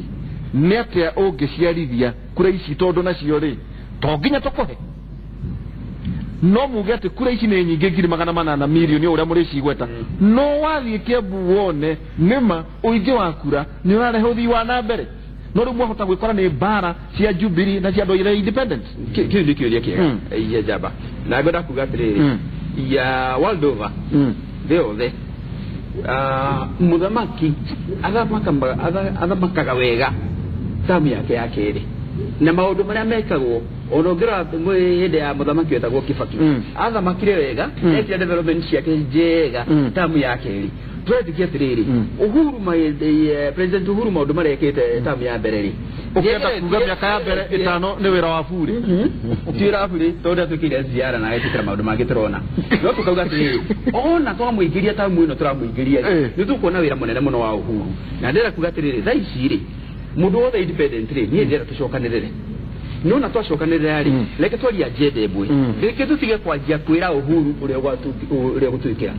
nĩ atĩa ũngĩciarithia kura ici tondũ nacio rĩ to nginya tũkũhe no muge atĩ kura ici nĩ nyingĩ 800 milioni ũrĩa mũrĩcigweta no wathiĩ Kiambu wone nĩma ũingĩ wa kura nĩ ũrarehe ũthii wa na mbere no rĩu mwahota gwĩkora nĩ bara cia Jubilee na cia andũ irĩa independent kĩu nĩ kĩũria kĩega iya Jaba na ngwenda kuga atĩrĩrĩ ya world over thĩ yothe mũthamaki athamakaga wega tamu yake ya kerĩ na maũndũ marĩa mekagwo ona ũngĩrora hĩndĩ ya mũthamaki wetagwo Kibaki athamakire wega ekire development ciake njega tamu ya kerĩ twetikia atĩrĩrĩ Uhuru President Uhuru maũndũ marekĩte tamu ya mbere rĩ ũkĩenda kuga mĩaka ya mbere 5 nĩ wĩra wa bure ti wĩra wa bure tondũ atwĩkire ziara na agĩtĩkĩra maũndũ mangĩ tũrona no tũkauga atĩrĩrĩ ona twamũingĩria tamu ĩno tũramũingĩria nĩ tũkuona wĩra mũnene mũno wa Uhuru na ndĩrenda kuga atĩrĩrĩ thaa ici rĩ mũndũ wothe independent rĩ niĩ ndĩrenda tũcokanĩrĩre nona twacokanĩrĩra rĩ reke twaria agenda ĩmwe reke tũtige kwanjia kwĩra Uhuru ũrĩa gũtwĩkĩra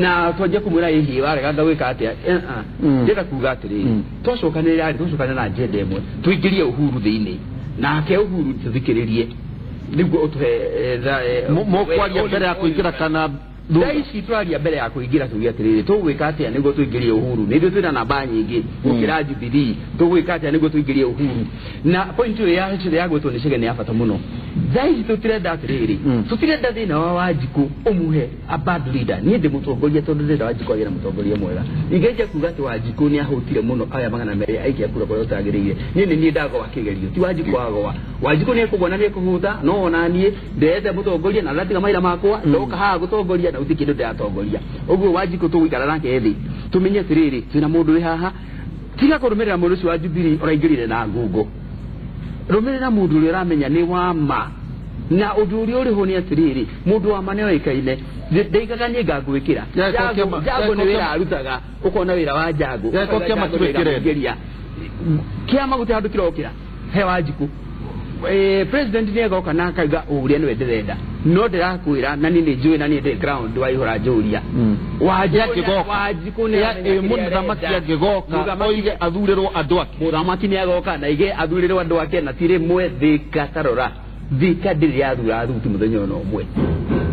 na twanjia kũmwĩra hihi warega gwĩka atĩa ndĩrenda kuga atĩrĩrĩ twacokanĩrĩra rĩ tũcokanĩrĩra na agenda ĩmwe tũingĩrie Uhuru thĩinĩ nake Uhuru tũthikĩrĩrie nĩguo ũtũhe mũkwaria mbere ya kũingĩra kana thaa ici twaria mbere ya kũingĩra tuge atĩrĩrĩ tũgwĩka atĩa nĩguo tũingĩrie Uhuru nĩ ithuĩ twĩna namba nyingĩ gũkĩra Jubilee tũgwĩka atĩa nĩguo tũingĩrie Uhuru na point ĩyo ya gwĩtwo nĩ Chege nĩ ya bata mũno thaici tutirenda atiriri tutirenda thina wa Wanjiku umuhe a bad leader ni ndi mutongoria tondu ndenda Wanjiku agire mutongoria mwega ingeje kuga ati Wanjiku ni ahutire muno aya magana meri aikia kura kwa utagiriire ni ndago wakigerio ti Wanjiku agwa Wanjiku ni kugona ni kuhuta no onanie ndeze mutongoria na latiga maira makwa ndoka ha gutongoria na utikindu ndatongoria uguo Wanjiku tuguikara nake thi tumenye atiriri twina mundu wi haha tiga kurumirira mundu ucio wa Jubilee oraingirire na ngungu rumirira mundu uria uramenya ni wa ma na undu uria uri ho ni atiriri mundu wa ma ni oikaine ndeikaga ni ngagwikira jago ni wira arutaga ukona wira wa jago ko kiama twikire kiama gute kirokira he Wanjiku president ni agoka na akaiga uria ni wenderenda no ndirakwira na ni njui na ni the ground wa ihora njuria Wanjiku ni muthamaki angigoka oige athurirwo andu ake muthamaki ni agoka na ige athurirwo andu ake na tire mwe thika tarora thika ndiri yathura athuti muthenya no mwe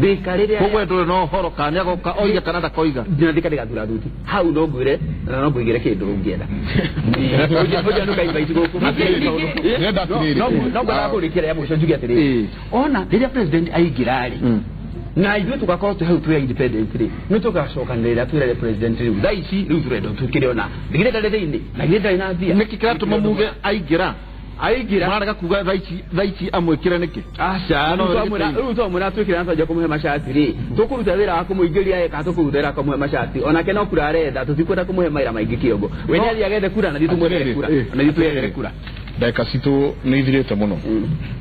thika riria kogwe nduri no horo kana agoka oige kana ndakoiga ndina thika ndigathura athuti hau no ngwire na no ngwigire kindu rungienda oja ndo kaimba itigoku nenda tiriri no ngwira kurikira ya muco njugia tiriri ona riria president aigirari na ithuĩ tugakorwo tũ hau twĩ independently nĩ tũgacokanĩrĩra twĩrere president rĩu thaa ici rĩu tũrenda tũkĩre ona ngire ndarĩ thĩinĩ na ngire ndarĩ na mbia nĩkĩ kĩratũma muge aingĩra mararega kuga thaa ici amwĩkĩre nĩkĩ aca rĩu twamwĩra twĩkĩre na twanjia kũmũhe macati rĩ tũkũruta wĩra wa kũmũingĩria kana tũkũruta wĩra wa kũmũhe macati onake no kura arenda tũtikwenda kũmũhe maira maingĩ kĩongo we nĩ athiĩ agethe kura na thiĩ tũmwethere kura na thiĩ twethere kura ndagĩka citũ nĩ ithirĩte mũno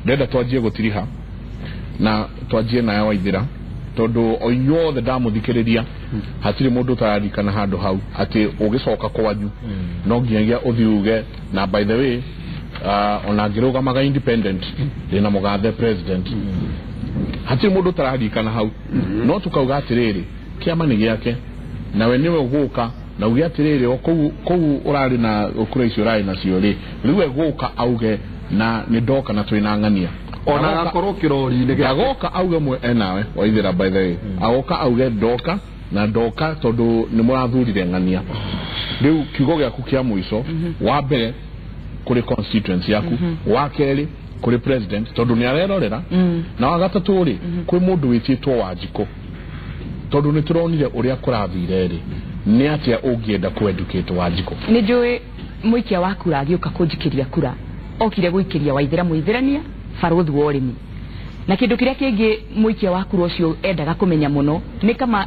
ndĩrenda twanjie gũtiriha na twanjie nayo Waithĩra tondu o inyuothe ndamuthikiriria hatiri mundu utararikana handu hau ati ugicoka kwanyu no nginyagia uthiuge na by the way ona ngirugamaga independent ndina mugathe president hatiri mundu utararikana hau no tukauga atiriri kiama ni giake nawe niwe uguka na ugi atiriri o kou urari na ukura icio urari nacio ri riu eguka auge na ni ndoka na twina ng'ania ona gakorwo kirori-inĩ gĩake agoka auge mwe enawe Waithĩra by the way agoka auge ndoka na ndoka tondu nĩ mũrathurire ng'ania rĩu kiugo gĩaku kĩa mũico wa mbere kũrĩ constituency yaku wa kerĩ kũrĩ president tondu nĩ arerorera na wa gatatũ rĩ kwĩ mũndũ wĩtĩtwo Wanjiku tondu nĩ tũronire ũrĩa kũrathire rĩ nĩ atĩa ũngĩenda kũ-educate Wanjiku nĩ njũĩ mũikia wa kura agĩũka kũnjikĩria kura okire gũikĩria Waithĩra mũithĩrania baruthi wa ũrĩmi na kindu kiria kingi muikia wa kura ucio endaga kumenya muno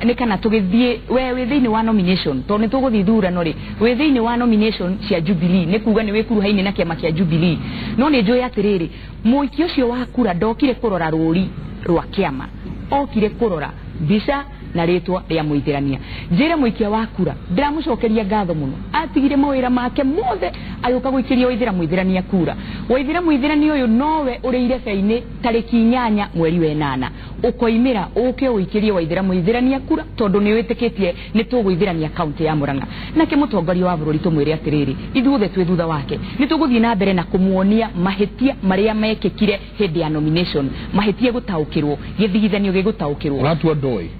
ni kana tugithie we withiini wa nomination to ni tuguthi thurano ri withiini wa nomination cia Jubilee ni kuga ni wikuru haini na kiama kia Jubilee no ni njui atiriri muikia ucio wa kura ndokire kurora ruri rwa kiama okire kurora mbica na ritwa ria muithirania njire muikia wa kura ndiramucokeria ngatho muno atigire mawira make mothe ayoka guikiria Waithĩra muithirania kura Waithĩra muithirania uyu nowe urĩire baini tariki 8 mweri wa 8 ukoimira uke uikirie Waithĩra muithirania kura tondu ni witikitie ni tuguithirania kaunti ya Murang'a nake mutongoria wa bururi tumwire atiriri ithuothe twi thutha wake ni tuguthii na mbere na kumuonia mahitia maria mekekire hindi ya nomination mahitia gutaukirwo githigithanio gigutaukirwo uratua ndoi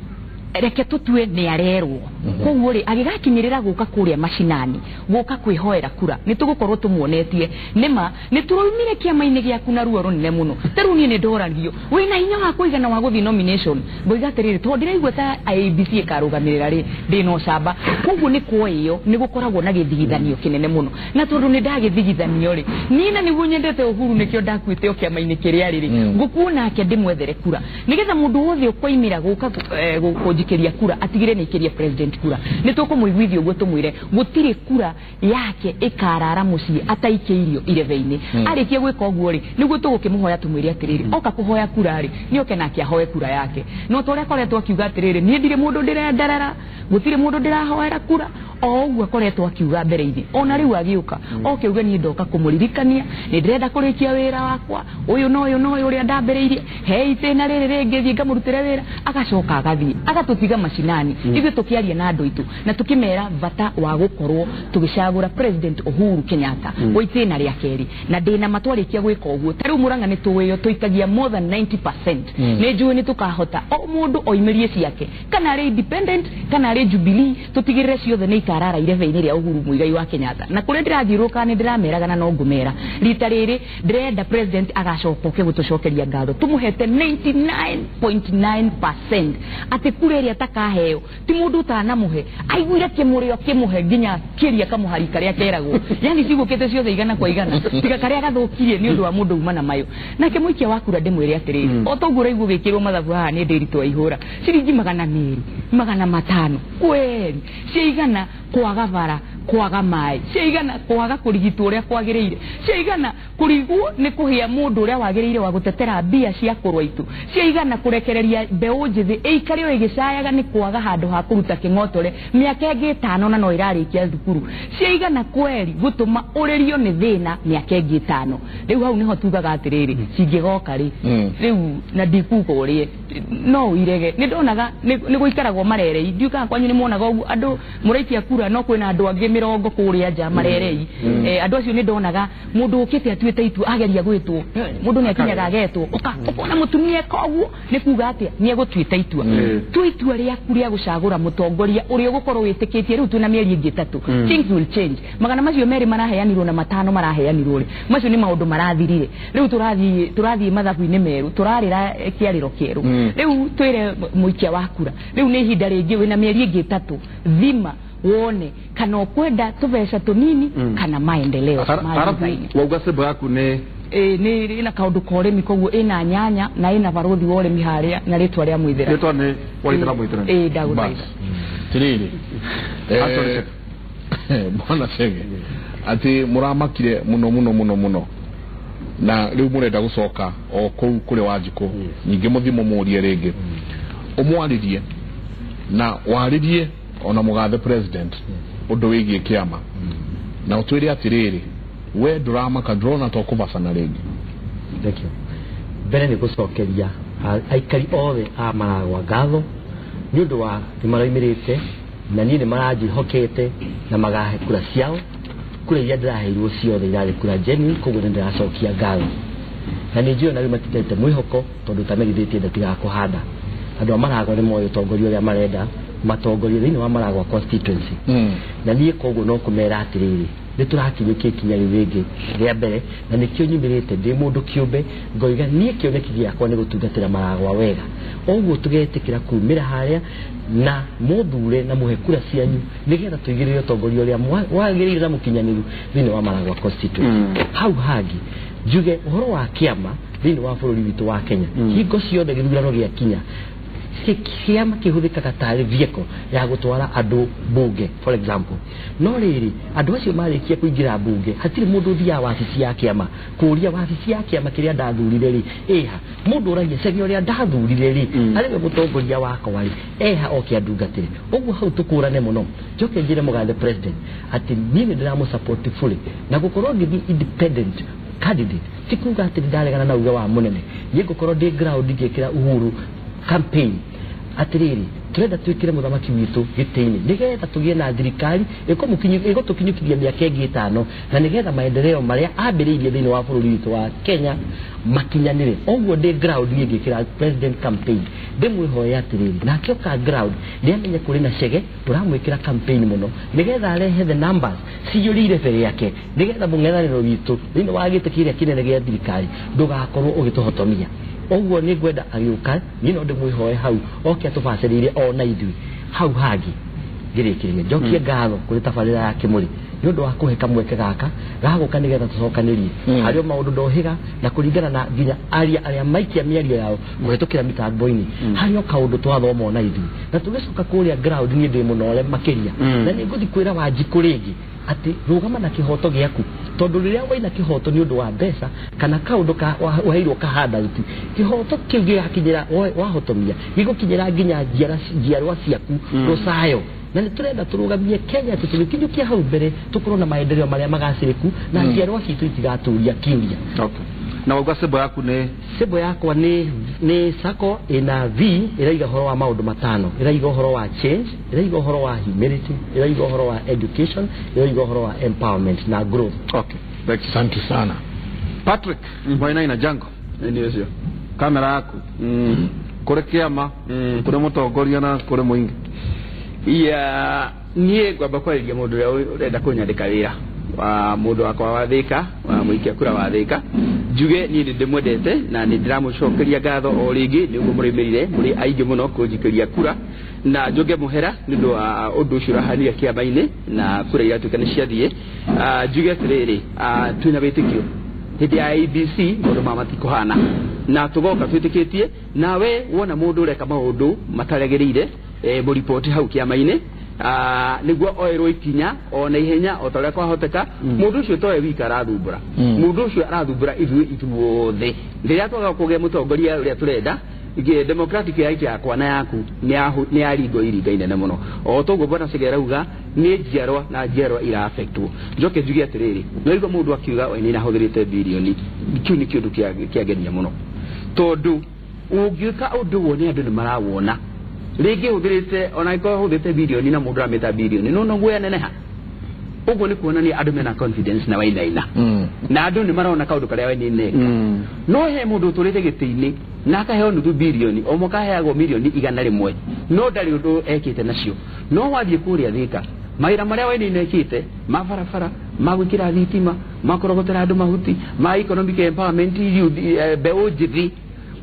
reke tutue ni arerwo koguo ri agigakinyirira guka kuria mashinani guka kwihoera kura ni tugukorwo tumuonetie nima ni turoimire kiama-ini giaku na ruo runene muno taru ni ndoragio wina hinya wa kuigana wa guthi nomination boiga tiriri to ndiraigua ta IEBC ikarugamirira ri ndino camba koguo ni kuoyo ni gukoragwo na githigithanio kinene muno na tondu ni ndagithigithanio ri nina niguo nyendete Uhuru nikio ndakwite o kiama-ini kiria riri ngukuona ake ndimwethere kura nigetha mundu wothe ukoimira guka kiria kura atigire ni kiria president kura nitukumwiguithia uguo tumwire gutire kura yake ikarara mucii ataikeirio ireveini arikie gwika uguo ri niguo tugukimuhoya tumwire atiriri oka kuhoya kura ri ni oke nake ahoe kura yake no tore koretwo akiuga atiriri ni ndire mundu ndirenderera gutire mundu ndirahoera kura o uguo koretwo akiuga mbere-ini ona riu agiuka oke uge ni ndoka kumuririkania ni ndirenda kurikia wira wakwa uyu no uria ndambereirie he itena riri ringi thii ngamurutire wira agacoka agathii agatu tiga mashinani ithuĩ tukiaria na andũ itu na tukimera bata wa gukorwo tugicagura president Uhuru Kenyatta goitena ria keri na ndina matwarikia gwika uguo tariu Murang'a ni tuwiyo tuikagia more than 90% ni njui ni tukahota o mundu oimirie ciake kana ari independent kana ari Jubilee tutigirire ciothe ni ikarara ireve-ini ria Uhuru Muigai wa Kenyatta na kuri ndirathiruka ni ndirameraga na no ngumera rita riri ndirenda president agacoka gutucokeria ngatho tumuhete 99.9% ati kure ria takaheo ti mundu utanamuhe aiguire kimurio kimuhe nginya kiria kamuhari karia keragwo yani cigukite ciothe igana kwa igana tiga karia gathukirie ni undu wa mundu umana mayo nake muikia wakura ndimwire atiriri o togura igu gikirwo mathabu haha ni ndirito ihura ciringi 200 500 kweli ciigana kwaga bara kwaga mai ciigana kwaga kurigitwo uria kwagiriire ciigana kurigwo ni kuhia mundu uria wagiriire wa gutetera bia cia kurwa itu ciigana kurekereria mbeu njithi eikario igicayaga ni kwaga handu ha kuruta king'otore miaka ingi 5 na no irarikia thukuru ciigana kweli gutuma uririo ni thina miaka ingi 5 riu hau niho tugaga atiriri cingigoka ri riu na ndikugorie no irege ni ndonaga ni guikaragwo marerei ndiuka kwanyu ni muonaga ugu andu muraikia kura no kwina andu angi 70 kuria nja marerei andu acio ni ndonaga mundu ukite atuite itu ageria gwitwo mundu ni akinyaga agetwo ukona mutumia koguo ni kuga atia ni egutwita itua twitua ria kuria gucagura mutongoria uri ugukorwo witikitie riu tuna mieri ingi 3 things will change magana macio meri maraheanirwo na matano maraheanirwo ri macio ni maundu marathirire riu turathie mathabu-ini meru turarira kiariro kieru riu twire muikia wa kura riu ni ihinda ringi wina mieri ingi 3 thima wone kana ukwenda tubeca tunini kana maendeleo wauga sebo yaku ne ni ina kaundu koremi koguo ina nyanya na ina baruthi wole miharia na ritwa ria mwithira ritwa ne walithira mwithira ndaguthaitha tiriri bwana Chege ati muramakire muno na riu murenda gucoka o kou kuri Wanjiku nyingi muthimo murie ringi umwaririe na waririe ona mugathe president undu wigie kiama na utwire atiriri we nduramaka drona tokubacana ringi thank you bere ni gucokeria aikari othe a Maragwa ngatho ni undu wa nimaraimiririte na ni marajihokete na magahe kura ciao kura iria ndiraheirwo ciothe irarĩ kura njeni koguo nĩ ndĩracokia ngatho na nĩ njũĩ na rĩu matitete mwĩhoko tondũ tamerithĩtie ndatigakũhanda andũ a Maragwa nĩ moĩ ũtongoria ũrĩa marenda matongoria thĩinĩ wa Maragwa constituency na niĩ koguo no kũmera atĩrĩrĩ nĩ tũrakinyũkia ikinya rĩu rĩngĩ rĩa mbere na nĩkĩo nyumĩrĩte ndĩ mũndũ kĩũmbe ngoiga niĩ kĩoneki gĩakwa nĩ gũtungatĩra Maragwa wega ũguo tũgetĩkĩra kumĩra harĩa na mũthure na mũhe kura cianyu nĩgetha tũigĩrĩre ũtongoria ũrĩa wagĩrĩire na mũkinyanĩru thĩinĩ wa Maragwa constituency hau hangĩ njuge ũhoro wa kĩama thĩinĩ wa bũrũri witũ wa Kenya hingo ciothe gĩthurano gĩakinya kiama kihũthĩkaga tarĩ vehicle ya gũtwara andũ bunge for example no rĩrĩ andũ acio marĩkia kũingĩra bunge hatirĩ mũndũ ũthiaga wabici ya kĩama kũria wabici ya kĩama kĩrĩa ndathurire rĩ eha mũndũ ũragia cegio ũrĩa ndathurire rĩ arĩwe mũtongoria wakwa rĩ eha oke andungatĩre ũguo hau tũkũrane mũno njoke njĩre mũgathe president atĩ niĩ nĩ ndĩramũsupport fully na gũkorwo ngĩthiĩ independent candidate tikuga atĩ ndaregana na uge wa mũnene niĩ ngũkorwo ndĩ ground ngĩkĩra Uhuru campaign atiriri turenda twikire muthamaki witu gitini nigetha tugie na thirikari igutukinyukiria miaka ingi 5 na nigetha maendeleo maria ambiriirie thini wa bururi witu wa Kenya makinyanire oguo ndi ground ngikira president campaign ndimwihoya atiriri na kioka ground ndiamenye kuri na Chege turamwikira campaign muno nigetha arehe the numbers ciyurire fere yake nigetha mung'ethaniro witu thini wa gitikiria kinene gia thirikari ndugakorwo ugituhotomia oguo ni gwenda agiuka nyino ndimwihoe hau oke atubacirire ona ithui hau hagi ngirikirie njokie ngatho kuri tabarira ya Kimuri ni undu wa kuhe kamweke gaka gaguka nigetha tucokanirie hario maundu ndohiga na kuringana na nginya aria maikia miario yao kuhetukira mitambo-ini hario kaundu twathoma ona ithui na tugicoka kuria ground ni ndi munore makiria na ni nguthi kwira Wanjiku ringi ati rugama na kihoto giaku tondu riria waina kihoto ni undu wa mbeca kana kaundu ka waheirwo kahanda uti kihoto kiugi akinyira wahotomia gigukinyira nginya njiarwa ciaku rucayo na nĩ turenda turugamie Kenya tutukinyukia hau mbere tukorwo na maendeleo maria magaciriku na njiarwa citu itigaturia kiuria na wauga sebo yaku nĩ sebo yakwa nĩ sako ina V iraiga horo wa maundu matano, iraiga horo wa change, iraiga horo wa humility, iraiga horo wa education, iraiga horo wa empowerment na growth. Okay, asante sana Patrick. Wainaina jango ndio sio kamera yaku kure kiama kure mutongoria na kure muingi niä ngwamba kwarĩria mũndũ ũrĩa ũrenda kũnyandĩka wĩra wa mũndũ wakwa wa Thika wa mũikia kura wa Thika, njuge niĩ nĩ ndĩmwendete na nĩ ndĩramũcokeria ngatho o rĩngĩ nĩ ũguo mũrĩmĩrire mũrĩ aingĩ mũno kũnjikĩria kura, na njoge mũhera nĩ ũndũ wa ũndũ ũcio ũrahanire kĩama-inĩ na kura iratuĩka nĩ ciathiĩ. Njuge atĩrĩrĩ, twĩna wĩtĩkio hĩndĩ ya ABC maũndũ matikũhana na tũgoka twĩtĩkĩtie, nawe wona mũndũ ũreka maũndũ mataragĩrĩire mũripoti hau kĩama-inĩ niguo oerwo ikinya ona ihenya o taria kwahoteka. Mundu ucio toe wika arathumbura, mundu ucio arathumbura ithuothe. Riria twaga kugea mutongoria uria turenda democratic yake yakwa na yaku ni aringo iringa inene muno o toguo bwana Segera uga ni njiarwa na njiarwa ira affectwo. Njoke njuge atiriri noigwa mundu akiuga we ni nahuthirite bilioni kiu ni kindu kiagenia muno tondu ungiuka undu wone andu ni marawona rĩngĩ hũthĩrĩte ona iko hũthĩte bilioni na mũndũ ameta bilioni no guoya neneha. Ũguo nĩ kuonania andũ mena confidence na Wainaina na andũ nĩ marona kaũndũ karĩa Wainaina no he mũndũ ũtũrĩte gĩtĩ-inĩ na akaheo nuthu bilioni o mwaka aheagwo milioni 100 no ndarĩ ũndũ ekĩte nacio. No wathiĩ kũrĩa Thika mawĩra marĩa Wainaina ekĩte ma barabara, ma gwĩkĩra thitima, ma kũrogotera andũ mahuti, ma economic empowerment, mbeũ njĩthĩ,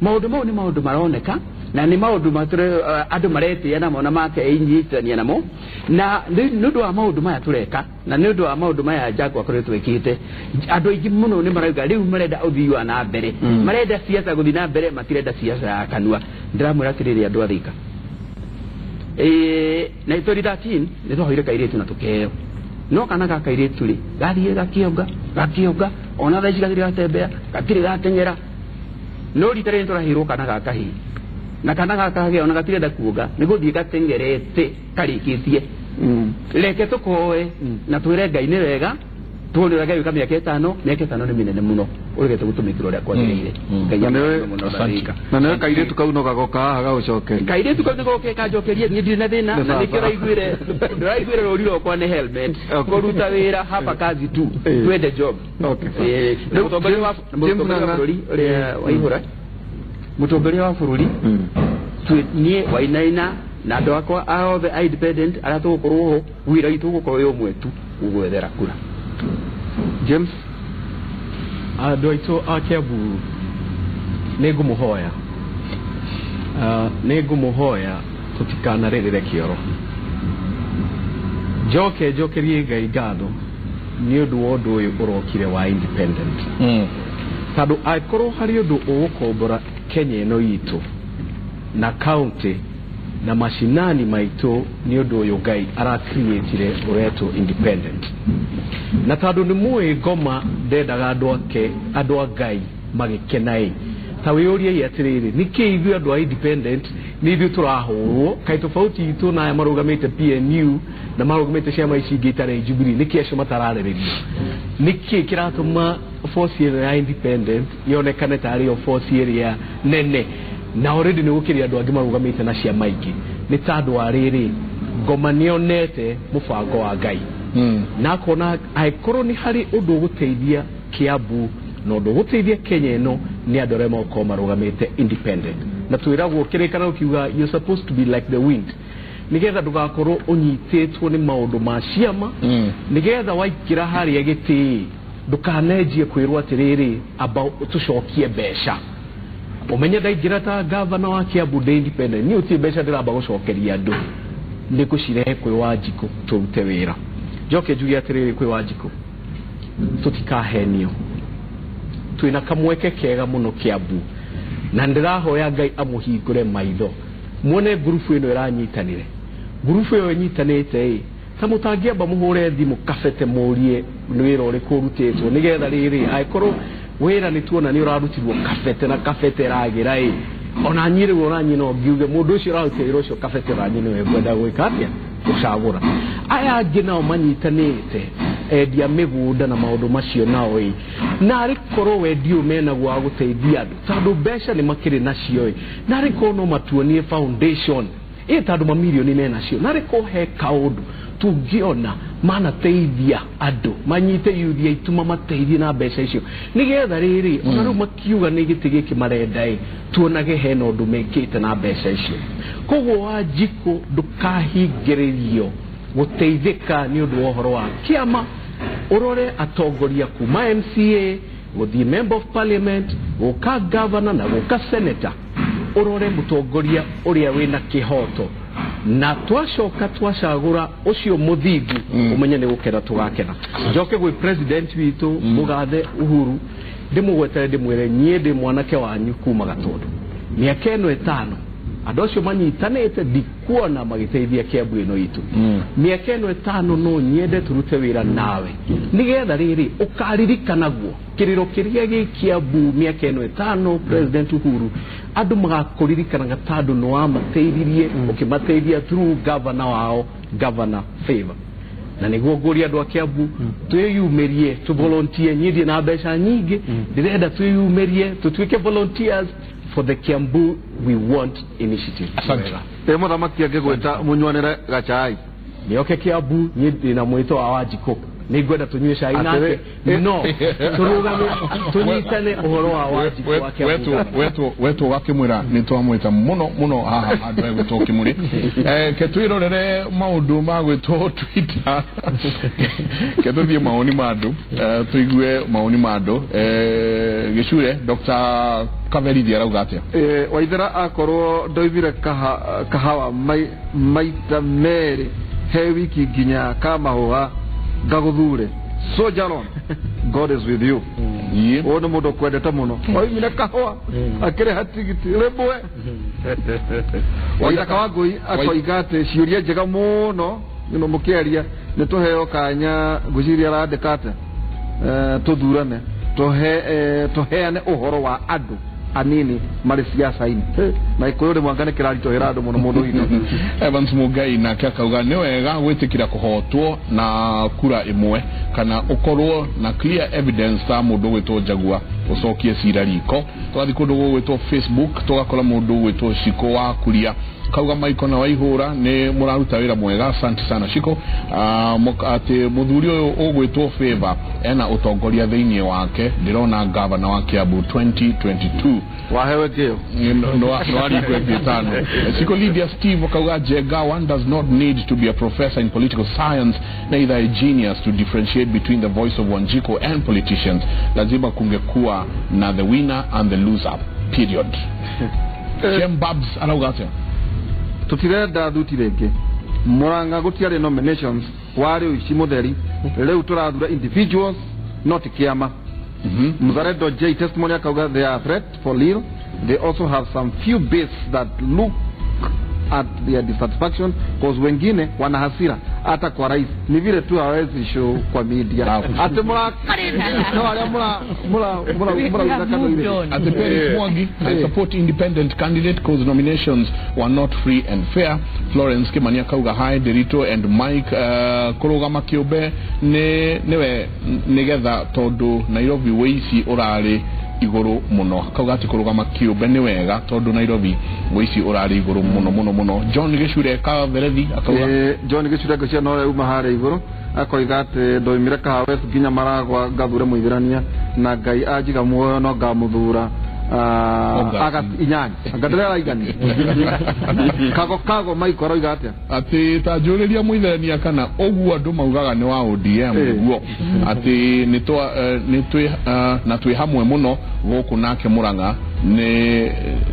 maũndũ mau nĩ maũndũ maroneka na ni maundu mature andu maretia na mona make inyitania namo na nundu wa maundu maya tureka na nundu wa maundu maya Jack akoretwo ekite andu aingi muno ni marauga riu marenda uthii wa na mbere marenda siasa guthii na mbere matirenda siasa ya kanua. Ndiramwira atiriri andu athika na itori 13 ni twahoire kairetu na tukeo no kana ga kairetu ri gathie gakionga ona thaici gathire gatembea gatire gatengera no ritare ntorahirwo kana ga kahi na kana gakage ona gatirenda kuoga ni guthii gatengerete karikitie reke tukoe na twire Ngai ni wega tuone Ngai wika miaka 5 ni minene muno urigete gutumikira uria kwagirire Ngai amuno na ne kairetu kau no gagoka haga ucokeria kairetu kau nigoke kajokerie ni ndina thina na nikira igwire roriro kwa ne helmet kuruta wira hapa kazi tu twende job. Okay mutongoria wa bũrũri uria waihura mutongoria wa bũrũri nie Wainaina na andu akwa aothe independent ara tugukorwo ho wira itu gukorwo umwe tu ugwethera kura. James andu aitu a Kiambu ningumuhoya tutikanarĩrĩre kĩoro njokerie Ngai ngatho ni undu wa undu uyu urokire wa independent tondu aikorwo hari undu ugukombora Kenya ino itu na county na mashinani maitu ni undu uyu Ngai ara create uretu independent na tondu ni muĩ ngoma ndendaga andu a Ngai magĩkenai ta wĩũrie atiriri niki ithuĩ andu a independent ni ithuĩ turahũrwo kai tofauti itu na marugamite PNU na marugamite ciama ici ingĩ itarĩ Jubilee niki acio matararĩrĩrio niki kiratũma force ya independent yonekane tari o force area nene na already ni gukiria andu angi marugamite na ciama ingĩ ni tandu ariri ngoma nionete mubango wa Ngai na kona aikorwo ni hari undu guteithia Kiambu no undu guteithia Kenya ino ni andu arĩa makorwo marugamite independent na twiragwo kirikana ukiuga you supposed to be like the wind nigetha ndugakorwo unyitĩtwo ni maundu ma ciama nigetha waikira haria gĩtĩ ndukanenjie kwirwo atiriri about tucokie mbeca umenye ndaingira ta governor wa Kiambu ndi independent ni uti mbeca ndiramba gucokeria andu ni gucirehe kwi Wanjiku turute wira njoke njuge atiriri kwi Wanjiku tutikahenio twina kamweke kega muno Kiambu na ndirahoya Ngai amuhingure maitho muone grupu ino iranyitanire grupu iyo inyitanite ta mutangiamba muhure thimu kafete murie ni wira uri kurutitwo nigetha riri aikorwo wira ni tuona ni urarutirwo kafete na kafete ragira ona nyire wona nyino ngiuge mundu ucio rarutirwo ucio kafete ra nyino we kwenda gwika atia gucagura aya angĩ nao manyitanite endia mĩgũnda na maũndũ macio nao na arĩ korwo wendio mena gwa gũteithia andũ tondũ mbeca nĩ makĩrĩ nacio na arĩ korwo no matuonie foundation tondũ mamirioni menacio na arĩ korwo he kaũndũ tũngĩona manateithia andũ manyite yuthi aitũ mamateithie na mbeca icio nĩgetha rĩrĩ ona rĩu makiuga nĩ gĩtĩ gĩkĩ marenda tuonage hena ũndũ mekĩte na mbeca icio koguo Wanjikũ ndũkahingĩrĩrio gũteithĩka nĩ ũndũ wa ũhoro wa kĩama ũrore atongoria kuma MCA gũthiĩ member of parliament gũka governor na gũka senator ũrore mũtongoria ũrĩa wĩna kĩhoto na twacoka twacagũra ũcio mũthingu ũmenye nĩ gũkena tũgakena njoke gwĩ president witũ mũgathe Uhuru ndĩmũgwetere ndĩmwĩre niĩ ndĩ mwanake wanyu kuma Gatũndũ mĩaka ĩno 5 andũ acio manyitanĩte ndikuona magĩteithia Kiambu ĩno itũ mĩaka ĩno 5 no nyende turute wĩra nawe nĩgetha rĩrĩ ũkaririkanaguo kĩrĩro kĩrĩa gĩ Kiambu mĩaka ĩno 5 president Uhuru andũ magakũririkanaga tondũ no amateithirie ũkĩmateithia through governor wao governor Favor na nĩguo ngũria andũ a Kiambu twĩyumĩrie tu volunteer nyithie na mbeca nyingĩ ndĩrenda twĩyumĩrie tũtuĩke volunteers for the Kiambu we want initiative. Asante. Mũthamaki angĩgwĩta mũnyuanĩre gachai. Nĩoke Kiambu nyithie na mwĩto wa Wanjikũ. Nĩngwenda tunyue cai nake. No. Tũrũgame tunyitane ũhoro wa Wanjikũ wa Kiambu. Wetu wakĩmwĩra nĩ twamwĩta mũno haha andũ egũtwo Kimuri. Ketwĩrorere maũndũ ma gwĩtwo Twitter. Ketũthiĩ maoni ma andũ. Tũigue maoni ma andũ. Gĩcure Dr. Kaveri arauga atĩa? Waithera akorwo ndoivire kahawa maita merĩ he wiki nginya kamahũa ngagũthure Soldier on God is with you. Ũyũ nĩ mũndũ kwendete mũno oimire kahũa akĩrĩha tigiti rĩmwe Waithaka Wangũi akoiga atĩ ciũria njega mũno nĩ mũkĩaria nĩ tũheo kanya ngwĩciria arandĩka atĩ tũthurane tũheane ũhoro wa andũ anini marĩ siasa-inĩ na ikoyo rĩmwe anga nĩ kĩraritũhĩra andũ mũno mũndũ ino Evans Mugai nake akauga nĩ wega gwĩtĩkĩra kũhotwo na kura ĩmwe kana ũkorwo na clear evidence ta mũndũ gwĩtwo Njagua ũcokie cira riko twathi kũndũ gwĩtwo Facebook tũgakora mũndũ gwĩtwo Shiko wa Kuria kauga Maiko na Waihũra nĩ mũraruta wĩra mwega asante sana Shiko atĩ mũthuri ũyũ ũgwĩtwo Favor ena ũtongoria thĩinĩ wake ndĩrona governor wa Kiambu 2022 wahewe kĩo no arigwe gĩtano Shiko Lydia Steve kauga Jega one does not need to be a professor in political science neither a genius to differentiate between the voice of Wanjikũ and politicians lazima kungekuwa na the winner and the loser period Shem Babs arauga atĩa tutirenda thuti rĩngĩ Murang'a gũtiarĩ nominations warĩ Uici Mũtheri rĩu tũrathura individuals not kĩama Mzaredo J testimony akauga they are threat for Lil they also have some few bits that look at their dissatisfaction because wengine wana hasira hata kwa rais ni vile tu hawezi show kwa media ate mura Ate Perry Mwangi I support independent candidate because nominations were not free and fair Florence Kimani akauga hi Derito and Mike Kũrũgama kĩũmbe nĩwe nĩgetha tondũ Nairobi wĩici ũrarĩ iguru muno kauga ati Kũrũgama kĩũmbe nĩ wega tondũ Nairobi wĩici ũrarĩ iguru muno John Gĩcure Kaverethi akauga John Gĩcure gũcia no uma harĩ iguru akoiga ati ndoimire kahawa nginya maragwa ngathure mũithĩrania na Ngai ajiga muoyo no ngamũthura aga inyanya ngadera igani kago Maiko aroiga atĩa ati ta njũrĩria mũithĩrania kana ũguo andũ maugaga nĩ wa ODM ũguo ati na twĩ hamwe mũno gũkũ nake Murang'a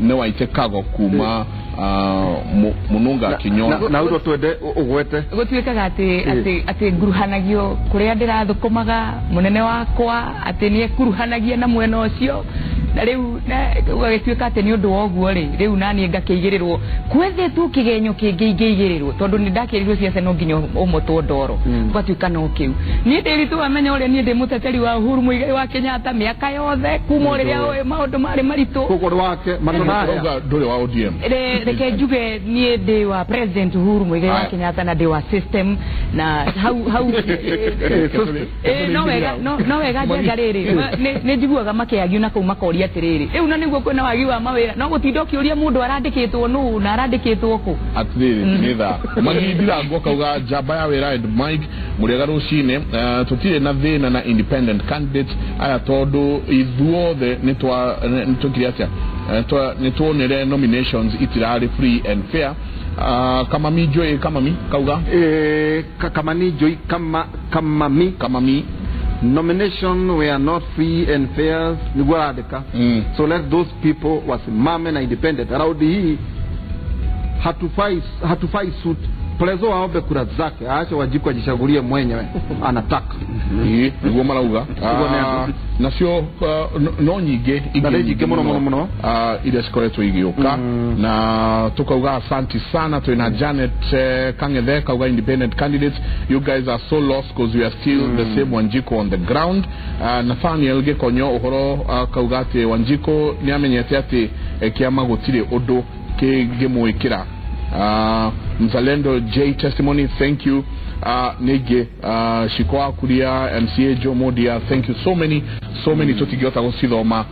nĩ waite kago kuma Mununga Kinyona na udo twende ugwete gũtuĩkaga atĩ nguruhanagio kũrĩa ndĩrathũkũmaga mũnene wakwa atĩ nĩ kuruhanagia na mwena ũcio na riu ugagituika ati ni undu woguo ri riu nani ngakigirirwo kwethetwo kigenyo kingigigirirwo tondu ni ndakirirwo ciaca no nginya umutwo ndoro gwatuika no kiu ni ndiritu amenya uri ni ndi muteteri wa Uhuru Muigai wa Kenyatta miaka yothe kuma riria maundu mari maritu kuguru wake manonaya nduri wa ODM reke njuge ni ndi wa President Uhuru Muigai wa Kenyatta na ndi wa system na hau no wega jenga riri ni njiguaga makiagio na kuma koria atiriri riu na niguo kwena wagi wa mawira no gutinda ukiuria mundu arandikitwo nu na arandikitwo ku atiriri nitha magindira ngo kauga jamba ya wira and Mike muriaga rucine tutire na thina na independent candidates aya tondu ithuothe nitwakiria atia nitwonere nominations itirari free and fair Kamami Joy Kamami kauga Kamani Joy Kamami nomination were not free and fair niguadeka so let those people wasimame na independent raundi hii hatufai suit Plezo aombe kura zake aache Wanjiku ajichagulie mwenyewe anataka niguo marauga nacio no nyinge ingĩ muno iria cikoretwo igĩũka na tukauga asanti sana twina Janet Kangethe kauga independent candidates you guys are so lost because we are still the same Wanjiku on the ground Nathaniel Gikonyo uhoro kauga ati Wanjiku ni amenyete ati kiama gutire undu kingimwikira Mzalendo J testimony thank you Nige Shikwa Kuria MCA Joe Modia thank you so many tutigota gusithoma